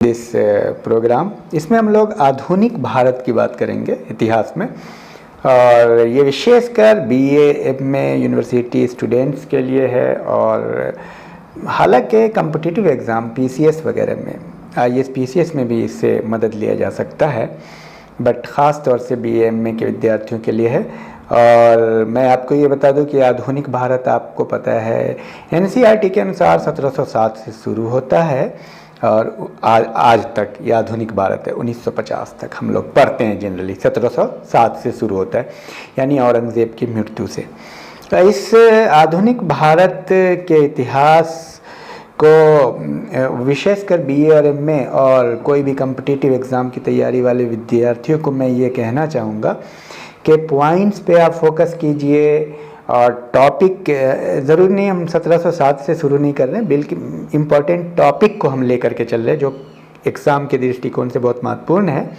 इस प्रोग्राम इसमें हम लोग आधुनिक भारत की बात करेंगे इतिहास में, और ये विशेषकर बीए एमए यूनिवर्सिटी स्टूडेंट्स के लिए है। और हालांकि कॉम्पिटिटिव एग्ज़ाम पीसीएस वगैरह में, आईएएस पीसीएस में भी इससे मदद लिया जा सकता है, बट ख़ास तौर से बीए एमए के विद्यार्थियों के लिए है। और मैं आपको ये बता दूं कि आधुनिक भारत आपको पता है एनसीईआरटी के अनुसार 1707 से शुरू होता है और आज तक ये आधुनिक भारत है 1950 तक हम लोग पढ़ते हैं जनरली। 1707 से शुरू होता है, यानी औरंगज़ेब की मृत्यु से। तो इस आधुनिक भारत के इतिहास को विशेषकर बीए और एमए और कोई भी कॉम्पिटिटिव एग्ज़ाम की तैयारी वाले विद्यार्थियों को मैं ये कहना चाहूँगा कि पॉइंट्स पे आप फोकस कीजिए। और टॉपिक ज़रूर नहीं, हम 1707 से शुरू नहीं कर रहे हैं, बल्कि इम्पॉर्टेंट टॉपिक को हम लेकर के चल रहे हैं जो एग्ज़ाम के दृष्टिकोण से बहुत महत्वपूर्ण है।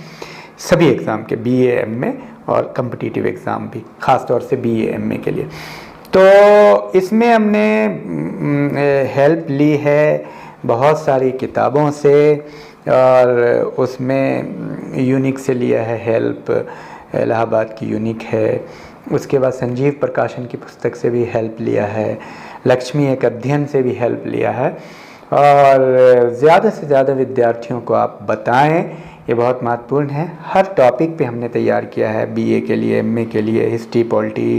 सभी एग्ज़ाम के, बीए एमए और कॉम्पिटिटिव एग्ज़ाम भी, ख़ास तौर से बीए एमए के लिए। तो इसमें हमने हेल्प ली है बहुत सारी किताबों से, और उसमें यूनिक से लिया है हेल्प, इलाहाबाद की यूनिक है। उसके बाद संजीव प्रकाशन की पुस्तक से भी हेल्प लिया है, लक्ष्मी एक अध्ययन से भी हेल्प लिया है। और ज़्यादा से ज़्यादा विद्यार्थियों को आप बताएं, ये बहुत महत्वपूर्ण है। हर टॉपिक पे हमने तैयार किया है, बीए के लिए, एमए के लिए, हिस्ट्री पॉलिटी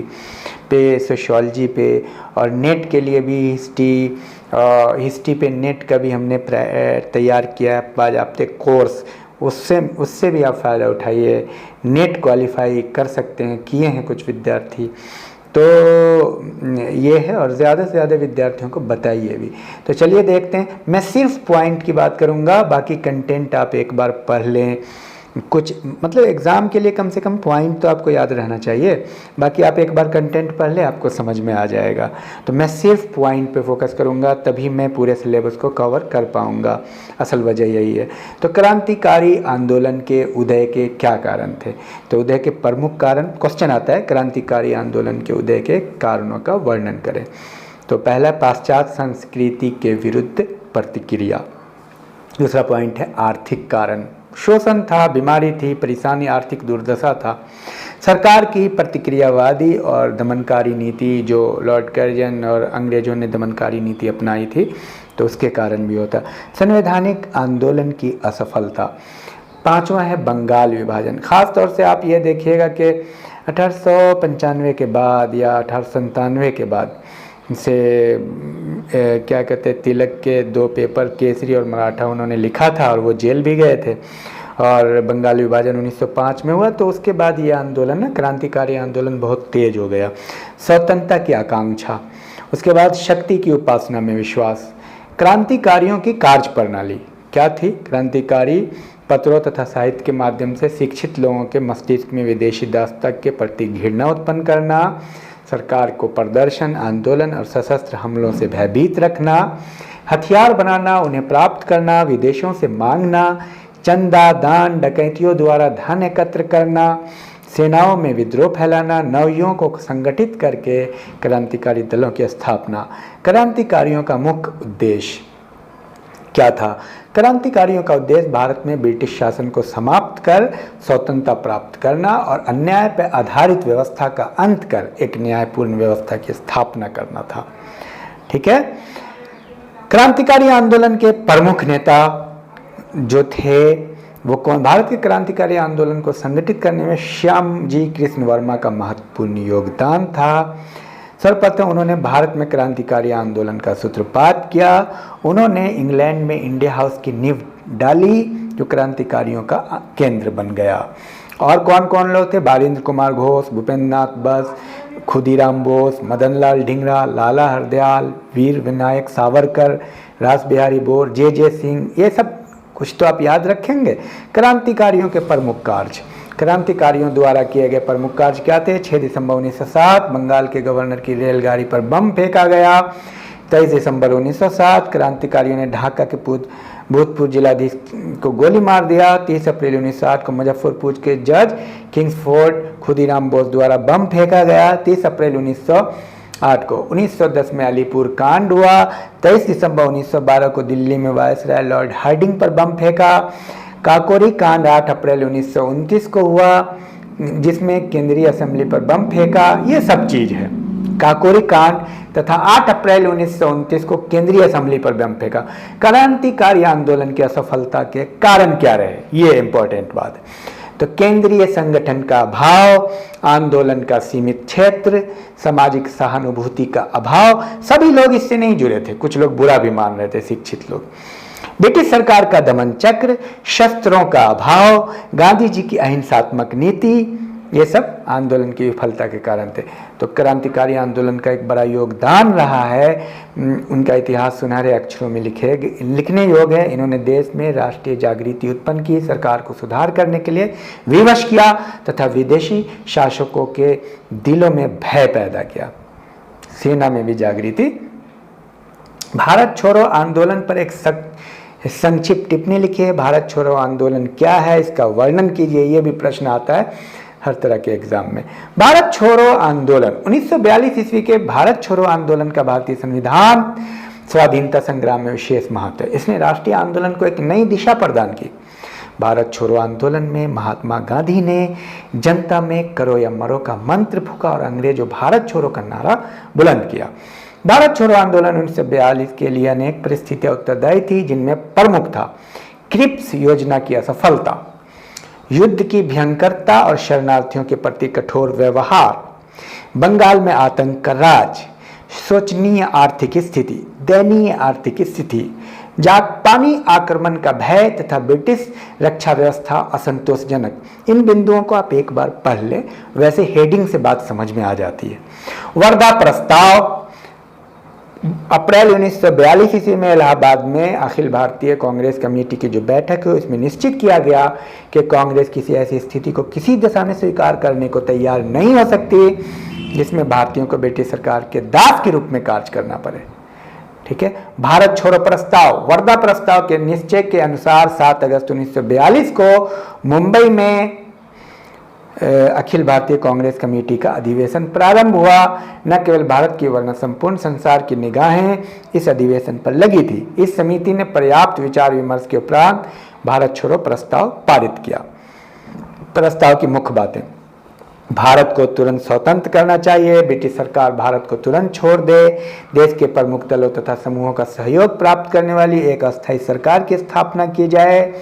पे, सोशियोलॉजी पे, और नेट के लिए भी हिस्ट्री पे नेट का भी हमने तैयार किया है बाज़ाब्ते कोर्स। उससे भी आप फ़ायदा उठाइए, नेट क्वालिफाई कर सकते हैं, किए हैं कुछ विद्यार्थी। तो ये है, और ज़्यादा से ज़्यादा विद्यार्थियों को बताइए भी। तो चलिए देखते हैं, मैं सिर्फ पॉइंट की बात करूँगा, बाकी कंटेंट आप एक बार पढ़ लें। कुछ मतलब एग्ज़ाम के लिए कम से कम पॉइंट तो आपको याद रहना चाहिए, बाकी आप एक बार कंटेंट पढ़ लें, आपको समझ में आ जाएगा। तो मैं सिर्फ पॉइंट पे फोकस करूँगा, तभी मैं पूरे सिलेबस को कवर कर पाऊँगा। असल वजह यही है। तो क्रांतिकारी आंदोलन के उदय के क्या कारण थे? तो उदय के प्रमुख कारण, क्वेश्चन आता है क्रांतिकारी आंदोलन के उदय के कारणों का वर्णन करें। तो पहला, पाश्चात्य संस्कृति के विरुद्ध प्रतिक्रिया। दूसरा पॉइंट है आर्थिक कारण, शोषण था, बीमारी थी, परेशानी, आर्थिक दुर्दशा था। सरकार की प्रतिक्रियावादी और दमनकारी नीति, जो लॉर्ड कर्जन और अंग्रेजों ने दमनकारी नीति अपनाई थी, तो उसके कारण भी होता। संवैधानिक आंदोलन की असफलता। पांचवा है बंगाल विभाजन। खास तौर से आप ये देखिएगा कि 1895 के बाद या 1897 के बाद से क्या कहते हैं, तिलक के 2 पेपर केसरी और मराठा उन्होंने लिखा था, और वो जेल भी गए थे। और बंगाल विभाजन 1905 में हुआ, तो उसके बाद ये आंदोलन ना, क्रांतिकारी आंदोलन बहुत तेज हो गया। स्वतंत्रता की आकांक्षा। उसके बाद शक्ति की उपासना में विश्वास। क्रांतिकारियों की कार्य प्रणाली क्या थी? क्रांतिकारी पत्रों तथा साहित्य के माध्यम से शिक्षित लोगों के मस्तिष्क में विदेशी दासता के प्रति घृणा उत्पन्न करना, सरकार को प्रदर्शन, आंदोलन और सशस्त्र हमलों से भयभीत रखना, हथियार बनाना, उन्हें प्राप्त करना, विदेशों से मांगना, चंदा, दान, डकैतियों द्वारा धन एकत्र करना, सेनाओं में विद्रोह फैलाना, नवयुवकों को संगठित करके क्रांतिकारी दलों की स्थापना। क्रांतिकारियों का मुख्य उद्देश्य क्या था? क्रांतिकारियों का उद्देश्य भारत में ब्रिटिश शासन को समाप्त कर स्वतंत्रता प्राप्त करना और अन्याय पर आधारित व्यवस्था का अंत कर एक न्यायपूर्ण व्यवस्था की स्थापना करना था। ठीक है। क्रांतिकारी आंदोलन के प्रमुख नेता जो थे वो कौन? भारत के क्रांतिकारी आंदोलन को संगठित करने में श्यामजी कृष्ण वर्मा का महत्वपूर्ण योगदान था। सर्वप्रथम उन्होंने भारत में क्रांतिकारी आंदोलन का सूत्रपात किया। उन्होंने इंग्लैंड में इंडिया हाउस की नींव डाली, जो क्रांतिकारियों का केंद्र बन गया। और कौन कौन लोग थे? बारिंद्र कुमार घोष, भूपेंद्र नाथ बस, खुदीराम बोस, मदन लाल ढींगरा, लाला हरदयाल, वीर विनायक सावरकर, रास बिहारी बोस, जे सिंह, ये सब कुछ तो आप याद रखेंगे। क्रांतिकारियों के प्रमुख कार्य, क्रांतिकारियों द्वारा किए गए प्रमुख कार्य क्या थे? 6 दिसंबर 1907 बंगाल के गवर्नर की रेलगाड़ी पर बम फेंका गया। 23 दिसंबर 1907 क्रांतिकारियों ने ढाका के भूतपूर्व जिलाधीश को गोली मार दिया। 30 अप्रैल 1908 को मुजफ्फरपुर के जज किंग्सफोर्ड खुदीराम बोस द्वारा बम फेंका गया। 30 अप्रैल 8 को 1910 में अलीपुर कांड हुआ। 23 दिसंबर 1912 को दिल्ली में वायसराय लॉर्ड हार्डिंग पर बम फेंका। काकोरी कांड 8 अप्रैल 1929 को हुआ, जिसमें केंद्रीय असेंबली पर बम फेंका। ये सब चीज है। काकोरी कांड तथा 8 अप्रैल 1929 को केंद्रीय असेंबली पर बम फेंका। क्रांतिकारी आंदोलन की असफलता के कारण क्या रहे, ये इंपॉर्टेंट बात है। तो केंद्रीय संगठन का अभाव, आंदोलन का सीमित क्षेत्र, सामाजिक सहानुभूति का अभाव, सभी लोग इससे नहीं जुड़े थे। कुछ लोग बुरा भी मान रहे थे, शिक्षित लोग। ब्रिटिश सरकार का दमन चक्र, शस्त्रों का अभाव, गांधी जी की अहिंसात्मक नीति, ये सब आंदोलन की विफलता के कारण थे। तो क्रांतिकारी आंदोलन का एक बड़ा योगदान रहा है। उनका इतिहास सुनहरे अक्षरों में लिखने योग्य है। इन्होंने देश में राष्ट्रीय जागृति उत्पन्न की, सरकार को सुधार करने के लिए विवश किया तथा विदेशी शासकों के दिलों में भय पैदा किया। सेना में भी जागृति। भारत छोड़ो आंदोलन पर एक संक्षिप्त टिप्पणी लिखी है। भारत छोड़ो आंदोलन क्या है, इसका वर्णन कीजिए। ये भी प्रश्न आता है हर तरह के एग्जाम में। भारत छोड़ो आंदोलन 1942 ईस्वी के भारत छोड़ो आंदोलन का भारतीय संविधान स्वाधीनता संग्राम में विशेष महत्व है। इसने राष्ट्रीय आंदोलन को एक नई दिशा प्रदान की। भारत छोड़ो आंदोलन में महात्मा गांधी ने जनता में करो या मरो का मंत्र फूका और अंग्रेजों भारत छोड़ो का नारा बुलंद किया। भारत छोड़ो आंदोलन 1942 के लिए अनेक परिस्थितियां उत्तरदायी थी, जिनमें प्रमुख था क्रिप्स योजना की असफलता, युद्ध की भयंकरता और शरणार्थियों के प्रति कठोर व्यवहार, बंगाल में आतंक का राज, शोचनीय आर्थिक स्थिति, दयनीय आर्थिक स्थिति, जापानी आक्रमण का भय तथा ब्रिटिश रक्षा व्यवस्था असंतोषजनक। इन बिंदुओं को आप एक बार पढ़ लें, वैसे हेडिंग से बात समझ में आ जाती है। वर्धा प्रस्ताव अप्रैल 1942 ईस्वी में इलाहाबाद में अखिल भारतीय कांग्रेस कमेटी की जो बैठक है, उसमें निश्चित किया गया कि कांग्रेस किसी ऐसी स्थिति को किसी दिशा में स्वीकार करने को तैयार नहीं हो सकती जिसमें भारतीयों को ब्रिटिश सरकार के दास के रूप में कार्य करना पड़े। ठीक है। भारत छोड़ो प्रस्ताव, वर्धा प्रस्ताव के निश्चय के अनुसार 7 अगस्त 1942 को मुंबई में अखिल भारतीय कांग्रेस कमेटी का अधिवेशन प्रारंभ हुआ। न केवल भारत की वरना संपूर्ण संसार की निगाहें इस अधिवेशन पर लगी थी। इस समिति ने पर्याप्त विचार विमर्श के उपरांत भारत छोड़ो प्रस्ताव पारित किया। प्रस्ताव की मुख्य बातें: भारत को तुरंत स्वतंत्र करना चाहिए, ब्रिटिश सरकार भारत को तुरंत छोड़ दे, देश के प्रमुख दलों तथा समूहों का सहयोग प्राप्त करने वाली एक अस्थायी सरकार की स्थापना की जाए,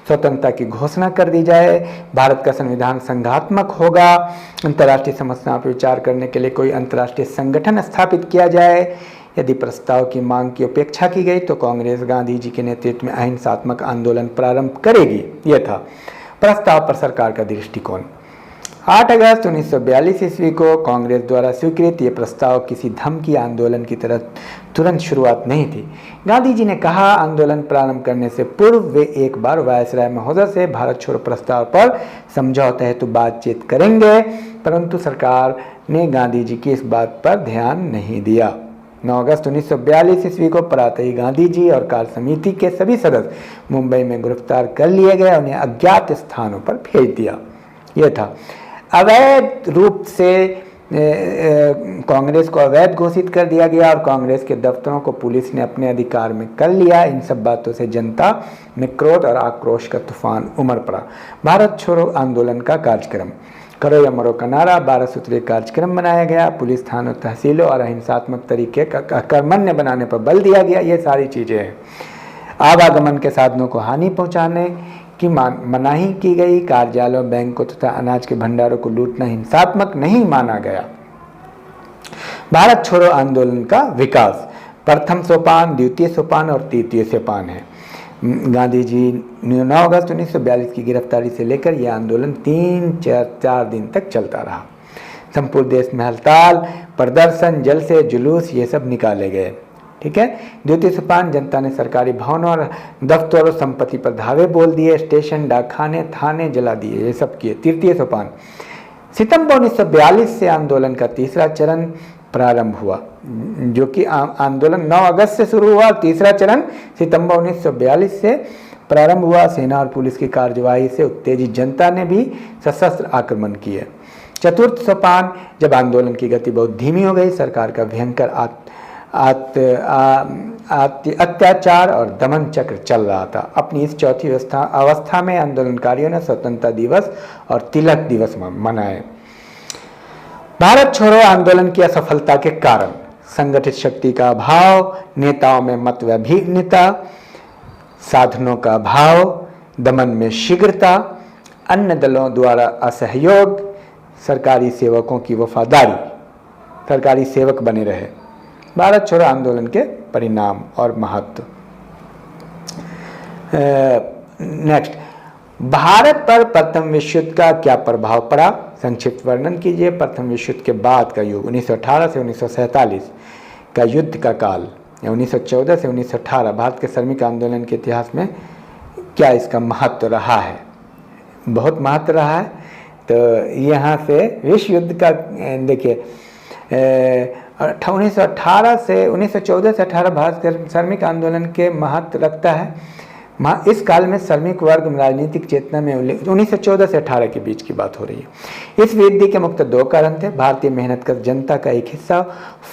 स्वतंत्रता की घोषणा कर दी जाए, भारत का संविधान संघात्मक होगा, अंतर्राष्ट्रीय समस्याओं पर विचार करने के लिए कोई अंतर्राष्ट्रीय संगठन स्थापित किया जाए। यदि प्रस्ताव की मांग की उपेक्षा की गई तो कांग्रेस गांधी जी के नेतृत्व में अहिंसात्मक आंदोलन प्रारंभ करेगी। यह था प्रस्ताव पर सरकार का दृष्टिकोण। 8 अगस्त 1942 ईस्वी को कांग्रेस द्वारा स्वीकृत ये प्रस्ताव किसी धमकी आंदोलन की तरह तुरंत शुरुआत नहीं थी। गांधी जी ने कहा, आंदोलन प्रारंभ करने से पूर्व वे एक बार वायसराय महोदय से भारत छोड़ो प्रस्ताव पर समझौते हेतु बातचीत करेंगे, परंतु सरकार ने गांधी जी की इस बात पर ध्यान नहीं दिया। 9 अगस्त 1942 ईस्वी को प्रातः ही गांधी जी और कार्य समिति के सभी सदस्य मुंबई में गिरफ्तार कर लिए गए, उन्हें अज्ञात स्थानों पर भेज दिया। यह था अवैध रूप से कांग्रेस को अवैध घोषित कर दिया गया और कांग्रेस के दफ्तरों को पुलिस ने अपने अधिकार में कर लिया। इन सब बातों से जनता में क्रोध और आक्रोश का तूफान उमड़ पड़ा। भारत छोड़ो आंदोलन का कार्यक्रम, करो या मरो का नारा, 12 सूत्रीय कार्यक्रम बनाया गया, पुलिस थानों, तहसीलों और अहिंसात्मक तरीके का कर्मण्य बनाने पर बल दिया गया। ये सारी चीजें हैं। आवागमन के साधनों को हानि पहुंचाने की मनाही की गई। कार्यालयों, बैंकों तथा अनाज के भंडारों को लूटना हिंसात्मक नहीं माना गया। भारत छोड़ो आंदोलन का विकास प्रथम सोपान, द्वितीय सोपान और तृतीय सोपान है। गांधी जी 9 अगस्त 1942 की गिरफ्तारी से लेकर यह आंदोलन 3-4 दिन तक चलता रहा। संपूर्ण देश में हड़ताल, प्रदर्शन, जलसे, जुलूस ये सब निकाले गए। ठीक है। द्वितीय सोपान, जनता ने सरकारी भवनों और दफ्तरों, संपत्ति पर धावे बोल दिए, स्टेशन, डाकखाने, थाने जला दिए, ये सब किए। तृतीय सोपान, सितंबर 1942 से आंदोलन का तीसरा चरण प्रारंभ हुआ, जो कि आंदोलन 9 अगस्त से शुरू हुआ। तीसरा चरण सितंबर 1942 से प्रारंभ हुआ। सेना और पुलिस की कार्यवाही से उत्तेजित जनता ने भी सशस्त्र आक्रमण किए। चतुर्थ सोपान, जब आंदोलन की गति बहुत धीमी हो गई, सरकार का भयंकर अत्याचार और दमन चक्र चल रहा था। अपनी इस चौथी अवस्था में आंदोलनकारियों ने स्वतंत्रता दिवस और तिलक दिवस मनाए। भारत छोड़ो आंदोलन की असफलता के कारण संगठित शक्ति का अभाव, नेताओं में मतभिन्नता, साधनों का अभाव, दमन में शीघ्रता, अन्य दलों द्वारा असहयोग, सरकारी सेवकों की वफादारी, सरकारी सेवक बने रहे। भारत छोड़ो आंदोलन के परिणाम और महत्व। नेक्स्ट, भारत पर प्रथम विश्व युद्ध का क्या प्रभाव पड़ा? संक्षिप्त वर्णन कीजिए। प्रथम विश्व युद्ध के बाद का युग 1918 से 1947 का युद्ध का काल, या 1914 से 1918 भारत के श्रमिक आंदोलन के इतिहास में क्या इसका महत्व रहा है? बहुत महत्व रहा है। तो यहाँ से विश्व युद्ध का देखिए 1914 से 18 भारत के श्रमिक आंदोलन के महत्व रखता है। इस काल में श्रमिक वर्ग राजनीतिक चेतना में 1914 से 18 के बीच की बात हो रही है। इस वृद्धि के मुख्य दो कारण थे। भारतीय मेहनतकश जनता का एक हिस्सा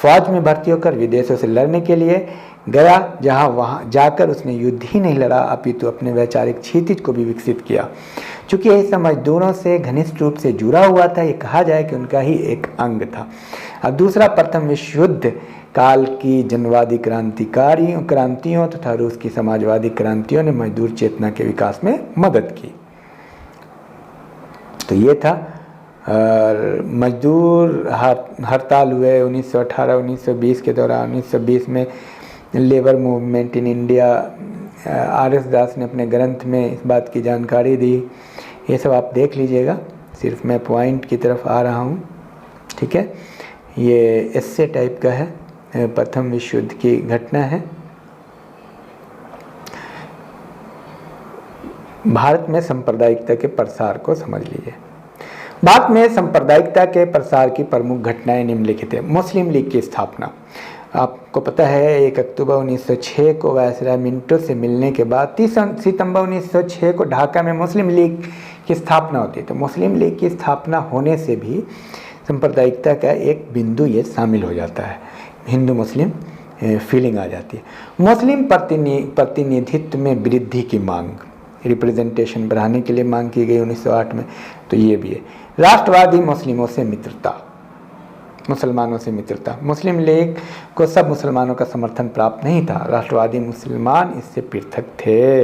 फौज में भर्ती होकर विदेशों से लड़ने के लिए गया, जहां वहां जाकर उसने युद्ध ही नहीं लड़ा, अपितु अपने वैचारिक क्षितिज को भी विकसित किया। चूंकि यह मजदूरों से घनिष्ठ रूप से जुड़ा हुआ था, ये कहा जाए कि उनका ही एक अंग था। और दूसरा, प्रथम विश्व युद्ध काल की जनवादी क्रांतियों तथा रूस की समाजवादी क्रांतियों ने मजदूर चेतना के विकास में मदद की। तो ये था। मजदूर हड़ताल हुए 1918-1920 के दौरान। 1920 में labour movement in India, R S. Das ने अपने ग्रंथ में इस बात की जानकारी दी। ये सब आप देख लीजिएगा, सिर्फ मैं पॉइंट की तरफ आ रहा हूँ, ठीक है। ये एस्से टाइप का है, प्रथम विश्व युद्ध की घटना है। भारत में सांप्रदायिकता के प्रसार को समझ लीजिए। भारत में सांप्रदायिकता के प्रसार की प्रमुख घटनाएं निम्नलिखित है। मुस्लिम लीग की स्थापना, आपको पता है 1 अक्टूबर 1906 को वायसराय मिंटो से मिलने के बाद 30 सितंबर 1906 को ढाका में मुस्लिम लीग की स्थापना होती है। तो मुस्लिम लीग की स्थापना होने से भी सांप्रदायिकता का एक बिंदु ये शामिल हो जाता है, हिंदू मुस्लिम फीलिंग आ जाती है। मुस्लिम प्रतिनिधित्व में वृद्धि की मांग, रिप्रेजेंटेशन बढ़ाने के लिए मांग की गई 1908 में। तो ये भी है। राष्ट्रवादी मुस्लिमों से मित्रता, मुसलमानों से मित्रता। मुस्लिम लीग को सब मुसलमानों का समर्थन प्राप्त नहीं था, राष्ट्रवादी मुसलमान इससे पृथक थे।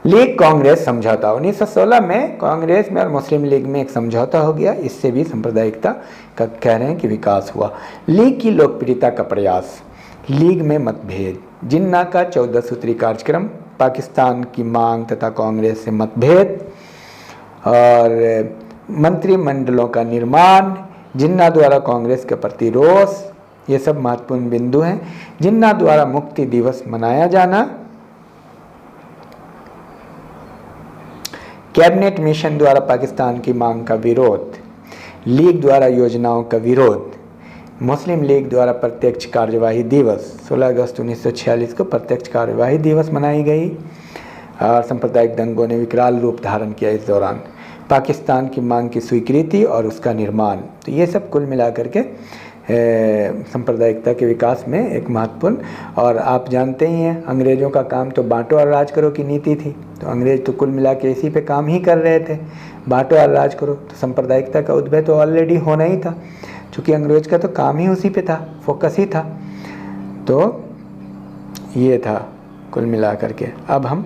लीग कांग्रेस समझौता, 1916 में कांग्रेस में और मुस्लिम लीग में एक समझौता हो गया, इससे भी सांप्रदायिकता का कह रहे हैं कि विकास हुआ। लीग की लोकप्रियता का प्रयास, लीग में मतभेद, जिन्ना का 14 सूत्री कार्यक्रम, पाकिस्तान की मांग तथा कांग्रेस से मतभेद और मंत्रिमंडलों का निर्माण, जिन्ना द्वारा कांग्रेस के प्रति रोष, ये सब महत्वपूर्ण बिंदु हैं। जिन्ना द्वारा मुक्ति दिवस मनाया जाना, कैबिनेट मिशन द्वारा पाकिस्तान की मांग का विरोध, लीग द्वारा योजनाओं का विरोध, मुस्लिम लीग द्वारा प्रत्यक्ष कार्यवाही दिवस, 16 अगस्त 1946 को प्रत्यक्ष कार्यवाही दिवस मनाई गई और सांप्रदायिक दंगों ने विकराल रूप धारण किया इस दौरान, पाकिस्तान की मांग की स्वीकृति और उसका निर्माण। तो ये सब कुल मिलाकर के सांप्रदायिकता के विकास में एक महत्वपूर्ण, और आप जानते ही हैं अंग्रेज़ों का काम तो बांटो और राज करो की नीति थी। तो अंग्रेज़ तो कुल मिला के इसी पे काम ही कर रहे थे, बांटो और राज करो। तो सांप्रदायिकता का उद्भव तो ऑलरेडी होना ही था, क्योंकि अंग्रेज का तो काम ही उसी पे था, फोकस ही था। तो ये था कुल मिला करके। अब हम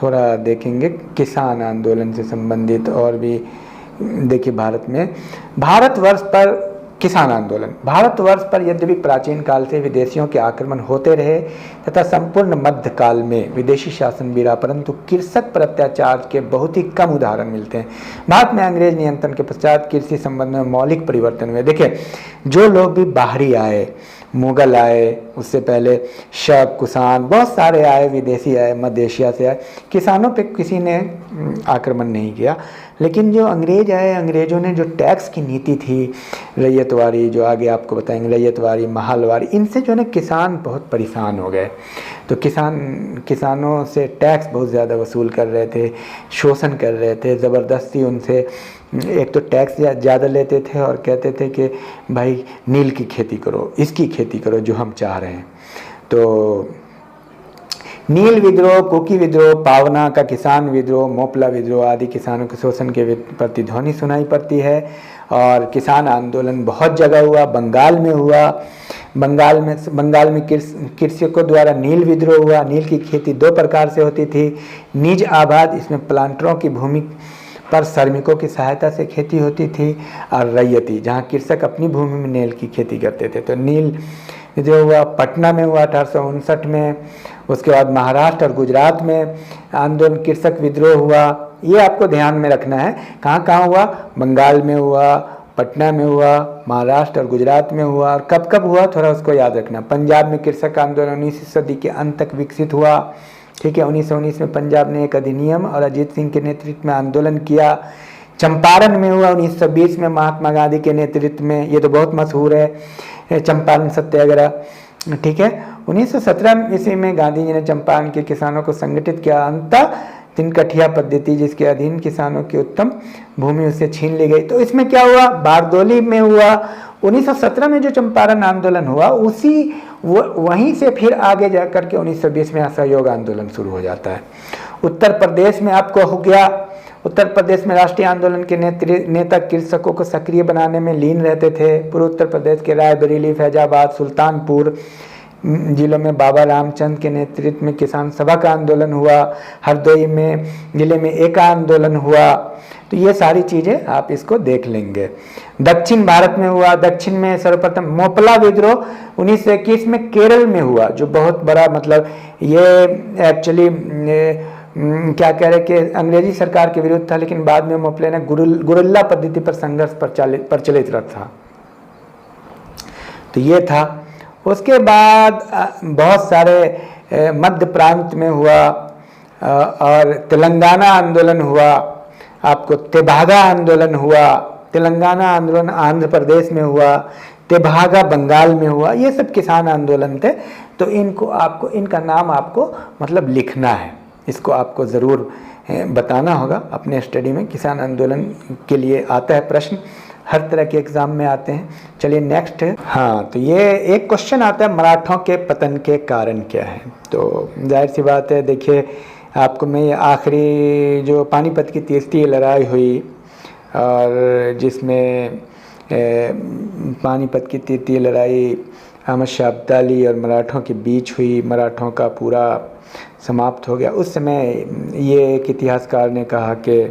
थोड़ा देखेंगे किसान आंदोलन से संबंधित और भी। देखिए भारतवर्ष पर किसान आंदोलन, भारतवर्ष पर यद्यपि प्राचीन काल से विदेशियों के आक्रमण होते रहे तथा संपूर्ण मध्यकाल में विदेशी शासन भी रहा, परंतु कृषक पर अत्याचार के बहुत ही कम उदाहरण मिलते हैं। भारत में अंग्रेज नियंत्रण के पश्चात कृषि संबंध में मौलिक परिवर्तन हुए। देखिए जो लोग भी बाहरी आए, मुगल आए, उससे पहले शक, कुषाण, बहुत सारे आए, विदेशी आए, मध्य एशिया से आए, किसानों पे किसी ने आक्रमण नहीं किया। लेकिन जो अंग्रेज आए, अंग्रेजों ने जो टैक्स की नीति थी, रैयतवाड़ी, जो आगे आपको बताएंगे, रैयतवाड़ी, महालवाड़ी, इनसे जो है ना किसान बहुत परेशान हो गए। तो किसानों से टैक्स बहुत ज़्यादा वसूल कर रहे थे, शोषण कर रहे थे, ज़बरदस्ती उनसे एक तो टैक्स ज़्यादा लेते थे और कहते थे कि भाई नील की खेती करो, इसकी खेती करो जो हम चाह रहे हैं। तो नील विद्रोह, कुकी विद्रोह, पावना का किसान विद्रोह, मोपला विद्रोह आदि किसानों के शोषण के प्रति ध्वनि सुनाई पड़ती है। और किसान आंदोलन बहुत जगह हुआ, बंगाल में हुआ। बंगाल में कृषकों द्वारा नील विद्रोह हुआ। नील की खेती दो प्रकार से होती थी, निज आबाद, इसमें प्लांटरों की भूमि पर श्रमिकों की सहायता से खेती होती थी, और रैयती, जहाँ कृषक अपनी भूमि में नील की खेती करते थे। तो नील विद्रोह हुआ पटना में हुआ 1859 में। उसके बाद महाराष्ट्र और गुजरात में आंदोलन, कृषक विद्रोह हुआ। ये आपको ध्यान में रखना है, कहाँ कहाँ हुआ, बंगाल में हुआ, पटना में हुआ, महाराष्ट्र और गुजरात में हुआ। और कब कब हुआ थोड़ा उसको याद रखना। पंजाब में कृषक आंदोलन 19वीं सदी के अंत तक विकसित हुआ, ठीक है। 1919 में पंजाब ने एक अधिनियम और अजीत सिंह के नेतृत्व में आंदोलन किया। चंपारण में हुआ 1920 में महात्मा गांधी के नेतृत्व में, ये तो बहुत मशहूर है, चंपारण सत्याग्रह, ठीक है। 1917 ईस्वी में गांधी जी ने चंपारण के किसानों को संगठित किया। अंततः तिनकठिया पद्धति, जिसके अधीन किसानों की उत्तम भूमि उससे छीन ली गई। तो इसमें क्या हुआ, बारदोली में हुआ 1917 में जो चंपारण आंदोलन हुआ, उसी वहीं से फिर आगे जाकर के 1920 में असहयोग आंदोलन शुरू हो जाता है। उत्तर प्रदेश में आपको हो गया, उत्तर प्रदेश में राष्ट्रीय आंदोलन के नेता कृषकों को सक्रिय बनाने में लीन रहते थे। पूर्व उत्तर प्रदेश के रायबरेली, फैजाबाद, सुल्तानपुर जिलों में बाबा रामचंद्र के नेतृत्व में किसान सभा का आंदोलन हुआ। हरदोई में जिले में एक आंदोलन हुआ। तो ये सारी चीज़ें आप इसको देख लेंगे। दक्षिण भारत में हुआ, दक्षिण में सर्वप्रथम मोपला विद्रोह 1921 में केरल में हुआ, जो बहुत बड़ा, मतलब ये एक्चुअली क्या कह रहे कि अंग्रेजी सरकार के विरुद्ध था, लेकिन बाद में मोपले ने गुरिल्ला पद्धति पर संघर्ष प्रचलित था। तो ये था। उसके बाद बहुत सारे मध्य प्रांत में हुआ, और तेलंगाना आंदोलन हुआ, आपको तेभागा आंदोलन हुआ। तेलंगाना आंदोलन आंध्र प्रदेश में हुआ, तेभागा बंगाल में हुआ। ये सब किसान आंदोलन थे। तो इनका नाम आपको मतलब लिखना है, इसको आपको ज़रूर बताना होगा अपने स्टडी में। किसान आंदोलन के लिए आता है प्रश्न, हर तरह के एग्ज़ाम में आते हैं। चलिए नेक्स्ट है। हाँ, तो ये एक क्वेश्चन आता है, मराठों के पतन के कारण क्या है। तो जाहिर सी बात है, देखिए आपको मैं आखिरी जो पानीपत की तीसरी लड़ाई हुई, और जिसमें पानीपत की तीसरी लड़ाई अहमद शाह अब्दाली और मराठों के बीच हुई, मराठों का पूरा समाप्त हो गया। उस समय ये एक इतिहासकार ने कहा कि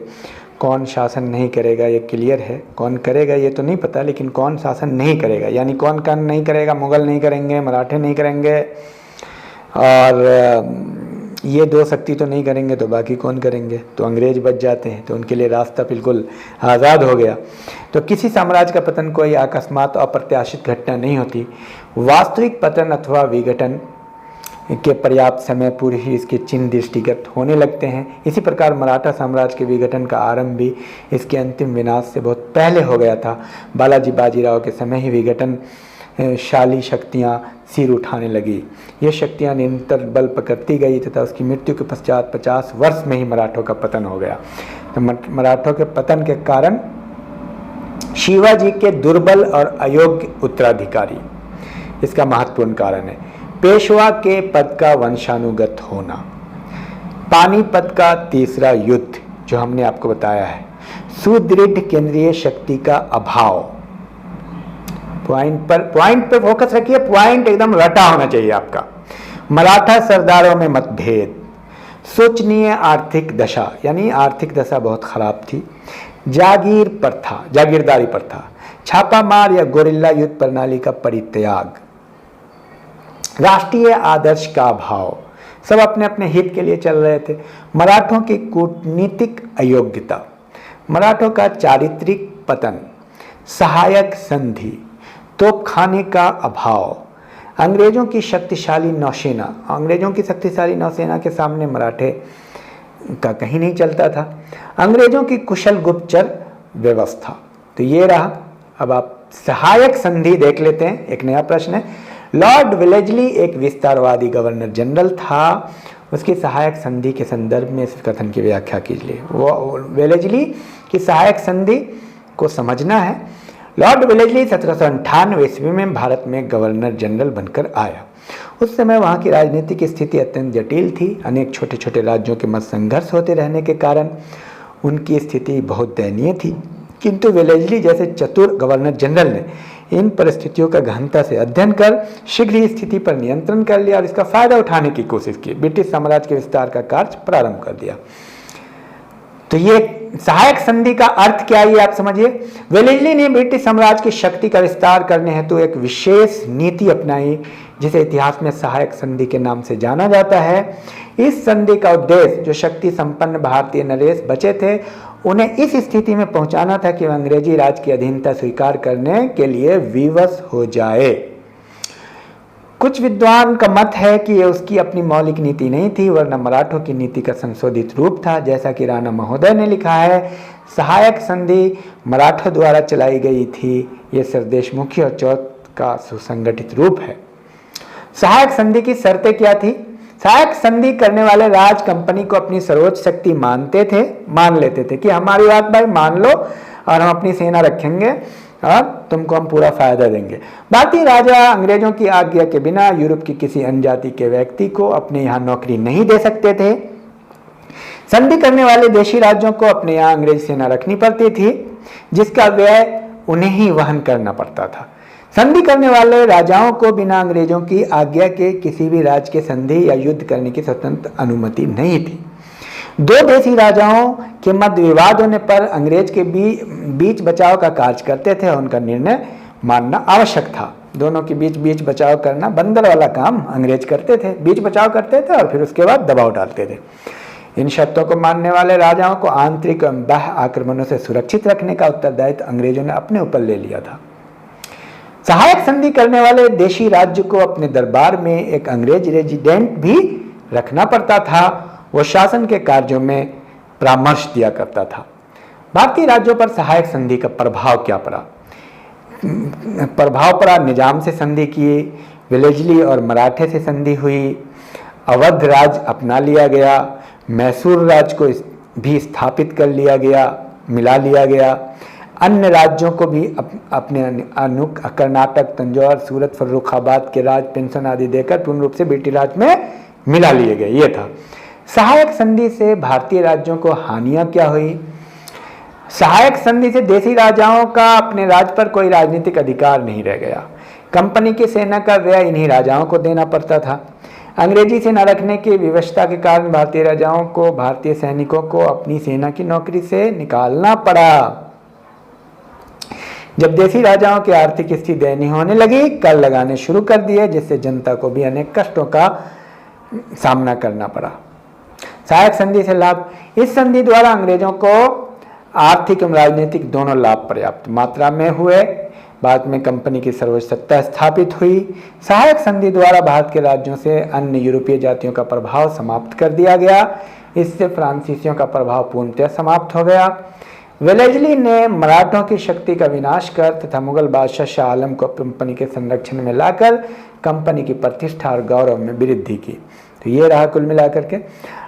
कौन शासन नहीं करेगा, ये क्लियर है। कौन करेगा ये तो नहीं पता, लेकिन कौन शासन नहीं करेगा, यानी कौन नहीं करेगा, मुग़ल नहीं करेंगे, मराठे नहीं करेंगे, और ये दो शक्ति तो नहीं करेंगे, तो बाकी कौन करेंगे। तो अंग्रेज बच जाते हैं, तो उनके लिए रास्ता बिल्कुल आज़ाद हो गया। तो किसी साम्राज्य का पतन कोई अकस्मात अप्रत्याशित घटना नहीं होती। वास्तविक पतन अथवा विघटन के पर्याप्त समय पूर्व ही इसके चिन्ह दृष्टिगत होने लगते हैं। इसी प्रकार मराठा साम्राज्य के विघटन का आरंभ भी इसके अंतिम विनाश से बहुत पहले हो गया था। बालाजी बाजीराव के समय ही विघटन शाली शक्तियाँ सिर उठाने लगी। ये शक्तियाँ निरंतर बल पकड़ती गई तथा उसकी मृत्यु के पश्चात 50 वर्ष में ही मराठों का पतन हो गया। तो मराठों के पतन के कारण शिवाजी के दुर्बल और अयोग्य उत्तराधिकारी इसका महत्वपूर्ण कारण है। पेशवा के पद का वंशानुगत होना, पानीपत का तीसरा युद्ध जो हमने आपको बताया है, सुदृढ़ केंद्रीय शक्ति का अभाव। पॉइंट पर फोकस रखिए, पॉइंट एकदम रटा होना चाहिए आपका। मराठा सरदारों में मतभेद, शोचनीय आर्थिक दशा, यानी आर्थिक दशा बहुत खराब थी। जागीरदारी प्रथा, छापामार या गोरिल्ला युद्ध प्रणाली का परित्याग, राष्ट्रीय आदर्श का अभाव, सब अपने अपने हित के लिए चल रहे थे। मराठों की कूटनीतिक अयोग्यता, मराठों का चारित्रिक पतन, सहायक संधि, तोपखाने का अभाव, अंग्रेजों की शक्तिशाली नौसेना के सामने मराठे का कहीं नहीं चलता था। अंग्रेजों की कुशल गुप्तचर व्यवस्था। तो ये रहा। अब आप सहायक संधि देख लेते हैं, एक नया प्रश्न है। लॉर्ड वेलेस्ली एक विस्तारवादी गवर्नर जनरल था, उसकी सहायक संधि के संदर्भ में इस कथन की व्याख्या कीजिए। वो वेलेस्ली की सहायक संधि को समझना है। लॉर्ड वेलेस्ली 1798 ईस्वी में भारत में गवर्नर जनरल बनकर आया। उस समय वहाँ की राजनीतिक स्थिति अत्यंत जटिल थी। अनेक छोटे छोटे राज्यों के मध्य संघर्ष होते रहने के कारण उनकी स्थिति बहुत दयनीय थी, किंतु वेलेस्ली जैसे चतुर गवर्नर जनरल ने इन परिस्थितियों का गहनता से अध्ययन कर शीघ्र ही स्थिति पर नियंत्रण कर लिया और इसका फायदा उठाने की कोशिश की। ब्रिटिश साम्राज्य के विस्तार का कार्य प्रारंभ कर दिया। तो ये सहायक संधि का अर्थ क्या है ये आप समझिए। वेलेस्ली ने ब्रिटिश साम्राज्य की शक्ति का विस्तार करने हेतु एक विशेष नीति अपनाई, जिसे इतिहास में सहायक संधि के नाम से जाना जाता है। इस संधि का उद्देश्य जो शक्ति संपन्न भारतीय नरेश बचे थे उन्हें इस स्थिति में पहुंचाना था कि वह अंग्रेजी राज की अधीनता स्वीकार करने के लिए विवश हो जाए। कुछ विद्वान का मत है कि यह उसकी अपनी मौलिक नीति नहीं थी, वरना मराठों की नीति का संशोधित रूप था। जैसा कि राणा महोदय ने लिखा है, सहायक संधि मराठों द्वारा चलाई गई थी, यह सरदेशमुखी और चौथ का सुसंगठित रूप है। सहायक संधि की शर्तें क्या थी? सहायक संधि करने वाले राज कंपनी को अपनी सर्वोच्च शक्ति मान लेते थे कि हमारी बात भाई मान लो और हम अपनी सेना रखेंगे और तुमको हम पूरा फायदा देंगे। भारतीय राजा अंग्रेजों की आज्ञा के बिना यूरोप की किसी अन्य जाति के व्यक्ति को अपने यहाँ नौकरी नहीं दे सकते थे। संधि करने वाले देशी राज्यों को अपने यहाँ अंग्रेज सेना रखनी पड़ती थी, जिसका व्यय उन्हें ही वहन करना पड़ता था। संधि करने वाले राजाओं को बिना अंग्रेजों की आज्ञा के किसी भी राज्य के संधि या युद्ध करने की स्वतंत्र अनुमति नहीं थी। दो देशी राजाओं के मध्य विवाद होने पर अंग्रेज के बीच बचाव का कार्य करते थे और उनका निर्णय मानना आवश्यक था। दोनों के बीच बचाव करना बंदर वाला काम अंग्रेज करते थे, बीच बचाव करते थे और फिर उसके बाद दबाव डालते थे। इन शर्तों को मानने वाले राजाओं को आंतरिक एवं बाह्य आक्रमणों से सुरक्षित रखने का उत्तरदायित्व अंग्रेजों ने अपने ऊपर ले लिया था। सहायक संधि करने वाले देशी राज्य को अपने दरबार में एक अंग्रेज रेजिडेंट भी रखना पड़ता था। वो शासन के कार्यों में परामर्श दिया करता था। भारतीय राज्यों पर सहायक संधि का प्रभाव क्या पड़ा? प्रभाव पड़ा, निजाम से संधि की, वेलेस्ली और मराठे से संधि हुई, अवध राज अपना लिया गया, मैसूर राज को भी स्थापित कर लिया गया, मिला लिया गया, अन्य राज्यों को भी अपने कर्नाटक, तंजौर, सूरत, फर्रुखाबाद के राज पेंशन आदि देकर पूर्ण रूप से ब्रिटिश राज में मिला लिए गए। ये था सहायक संधि से भारतीय राज्यों को हानियां क्या हुई? सहायक संधि से देशी राजाओं का अपने राज्य पर कोई राजनीतिक अधिकार नहीं रह गया। कंपनी की सेना का व्यय इन्हीं राजाओं को देना पड़ता था। अंग्रेजी सेना रखने की विवशता के कारण भारतीय राजाओं को भारतीय सैनिकों को अपनी सेना की नौकरी से निकालना पड़ा। जब देशी राजाओं की आर्थिक स्थिति दयनीय होने लगी, कर लगाने शुरू कर दिए, जिससे जनता को भी अनेक कष्टों का सामना करना पड़ा। सहायक संधि से लाभ: इस संधि द्वारा अंग्रेजों को आर्थिक एवं राजनीतिक दोनों लाभ पर्याप्त मात्रा में हुए। बाद में कंपनी की सर्वोच्च सत्ता स्थापित हुई। सहायक संधि द्वारा भारत के राज्यों से अन्य यूरोपीय जातियों का प्रभाव समाप्त कर दिया गया। इससे फ्रांसीसियों का प्रभाव पूर्णतः समाप्त हो गया। वेलेस्ली ने मराठों की शक्ति का विनाश कर तथा मुगल बादशाह शाह आलम को कंपनी के संरक्षण में लाकर कंपनी की प्रतिष्ठा और गौरव में वृद्धि की। तो ये रहा कुल मिलाकर के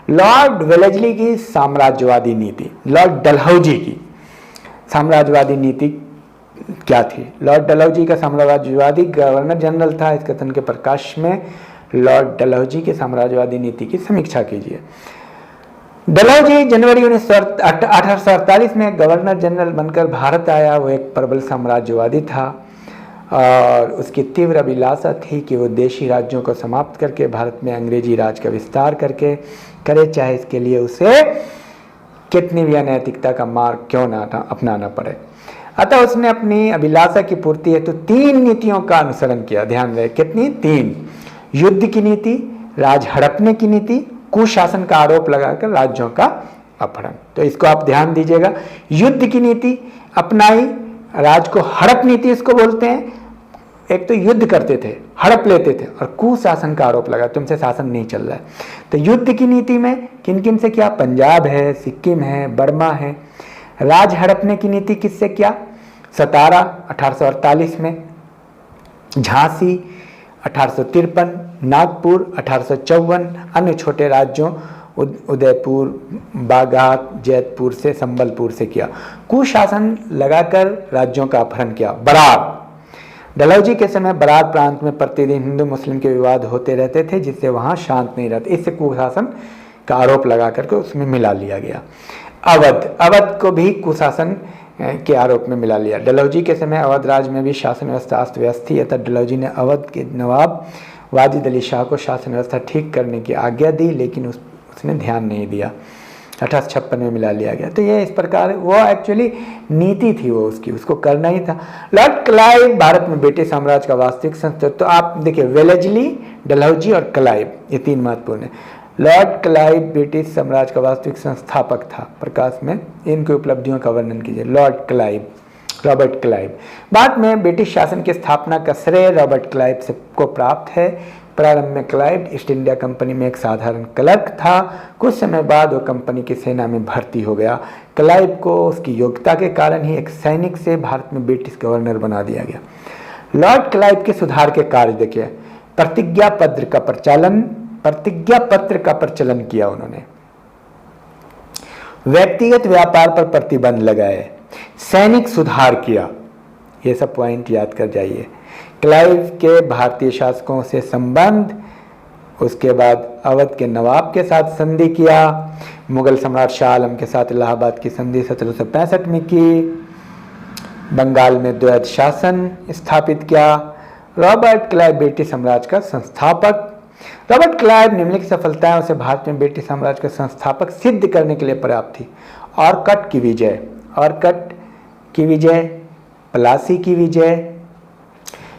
लॉर्ड वेलेस्ली की साम्राज्यवादी नीति। लॉर्ड डलहौजी की साम्राज्यवादी नीति क्या थी? लॉर्ड डलहौजी का साम्राज्यवादी गवर्नर जनरल था। इस कथन के प्रकाश में लॉर्ड डलहौजी की साम्राज्यवादी नीति की समीक्षा कीजिए। डलहौजी जनवरी 1848 में गवर्नर जनरल बनकर भारत आया। वो एक प्रबल साम्राज्यवादी था और उसकी तीव्र अभिलाषा थी कि वो देशी राज्यों को समाप्त करके भारत में अंग्रेजी राज का विस्तार करके करे, चाहे इसके लिए उसे कितनी भी अनैतिकता का मार्ग क्यों ना अपनाना पड़े। अतः उसने अपनी अभिलाषा की पूर्ति हेतु 3 नीतियों का अनुसरण किया। ध्यान रहे कितनी? 3। युद्ध की नीति, राज हड़पने की नीति, कुशासन का आरोप लगाकर राज्यों का अपहरण। तो इसको आप ध्यान दीजिएगा। युद्ध की नीति अपनाई, राज को हड़प नीति इसको बोलते हैं। एक तो युद्ध करते थे, हड़प लेते थे और कुशासन का आरोप लगा, तुमसे शासन नहीं चल रहा है। तो युद्ध की नीति में किन किन से किया? पंजाब है, सिक्किम है, बर्मा है। राज हड़पने की नीति किससे किया? सतारा 1848 में, झांसी 1853, नागपुर 1854, अन्य छोटे राज्यों उदयपुर, बागात, जैतपुर से, संबलपुर से किया। कुशासन लगाकर राज्यों का अपहरण किया। बरार, डलहौजी के समय बरार प्रांत में प्रतिदिन हिंदू मुस्लिम के विवाद होते रहते थे, जिससे वहां शांत नहीं रहते, इससे कुशासन का आरोप लगा करके उसमें मिला लिया गया। अवध, अवध को भी कुशासन के आरोप में मिला लिया। डलहौजी के समय अवध राज्य में भी शासन व्यवस्था अस्त व्यस्त थी, अतः डलहौजी ने अवध के नवाब वाजिद अली शाह को शासन व्यवस्था ठीक करने की आज्ञा दी, लेकिन उसने ध्यान नहीं दिया। 1856 में मिला लिया गया। तो ये इस प्रकार वो एक्चुअली नीति थी वो उसकी, उसको करना ही था। लॉर्ड क्लाइव भारत में ब्रिटिश साम्राज्य का वास्तविक संस्थापक, तो आप देखिए वेलेस्ली, डलहौजी और क्लाइव, ये तीन महत्वपूर्ण है। लॉर्ड क्लाइव ब्रिटिश साम्राज्य का वास्तविक संस्थापक था। प्रकाश में इनकी उपलब्धियों का वर्णन कीजिए। Lord Clive, Robert Clive. बाद में ब्रिटिश शासन की स्थापना का श्रेय रॉबर्ट क्लाइव से को प्राप्त है। प्रारंभ में क्लाइव ईस्ट इंडिया कंपनी में एक साधारण क्लर्क था। कुछ समय बाद वो कंपनी की सेना में भर्ती हो गया। क्लाइव को उसकी योग्यता के कारण ही एक सैनिक से भारत में ब्रिटिश गवर्नर बना दिया गया। लॉर्ड क्लाइव के सुधार के कार्य देखिए। प्रतिज्ञा पत्र का प्रचलन किया उन्होंने। व्यक्तिगत व्यापार पर प्रतिबंध लगाए, सैनिक सुधार किया। ये सब पॉइंट याद कर जाइए। क्लाइव के भारतीय शासकों से संबंध, उसके बाद अवध के नवाब के साथ संधि किया, मुगल सम्राट शाह आलम के साथ इलाहाबाद की संधि 1765 में की, बंगाल में द्वैत शासन स्थापित किया। रॉबर्ट क्लाइव ब्रिटिश साम्राज्य का संस्थापक। रॉबर्ट क्लाइव निम्नलिखित सफलताएं उसे भारत में ब्रिटिश साम्राज्य का संस्थापक सिद्ध करने के लिए पर्याप्त थी। ऑरकट की विजय, प्लासी की विजय,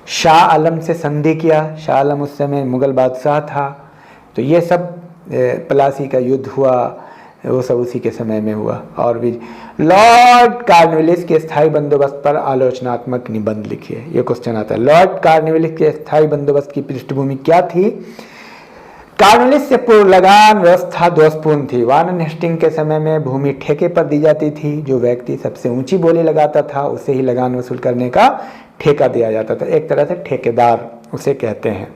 शाह आलम से संधि किया। शाह आलम उस समय मुगल बादशाह था, तो ये सब प्लासी का युद्ध हुआ, वो सब उसी के समय में हुआ। और भी लॉर्ड कॉर्नवालिस के स्थायी बंदोबस्त पर आलोचनात्मक निबंध लिखिए। ये क्वेश्चन आता है। लॉर्ड कॉर्नवालिस के स्थायी बंदोबस्त की पृष्ठभूमि क्या थी? कॉर्नवालिस से पूर्व लगान व्यवस्था दोषपूर्ण थी। वारेन हेस्टिंग के समय में भूमि ठेके पर दी जाती थी। जो व्यक्ति सबसे ऊंची बोली लगाता था उसे ही लगान वसूल करने का ठेका दिया जाता था। एक तरह से ठेकेदार उसे कहते हैं,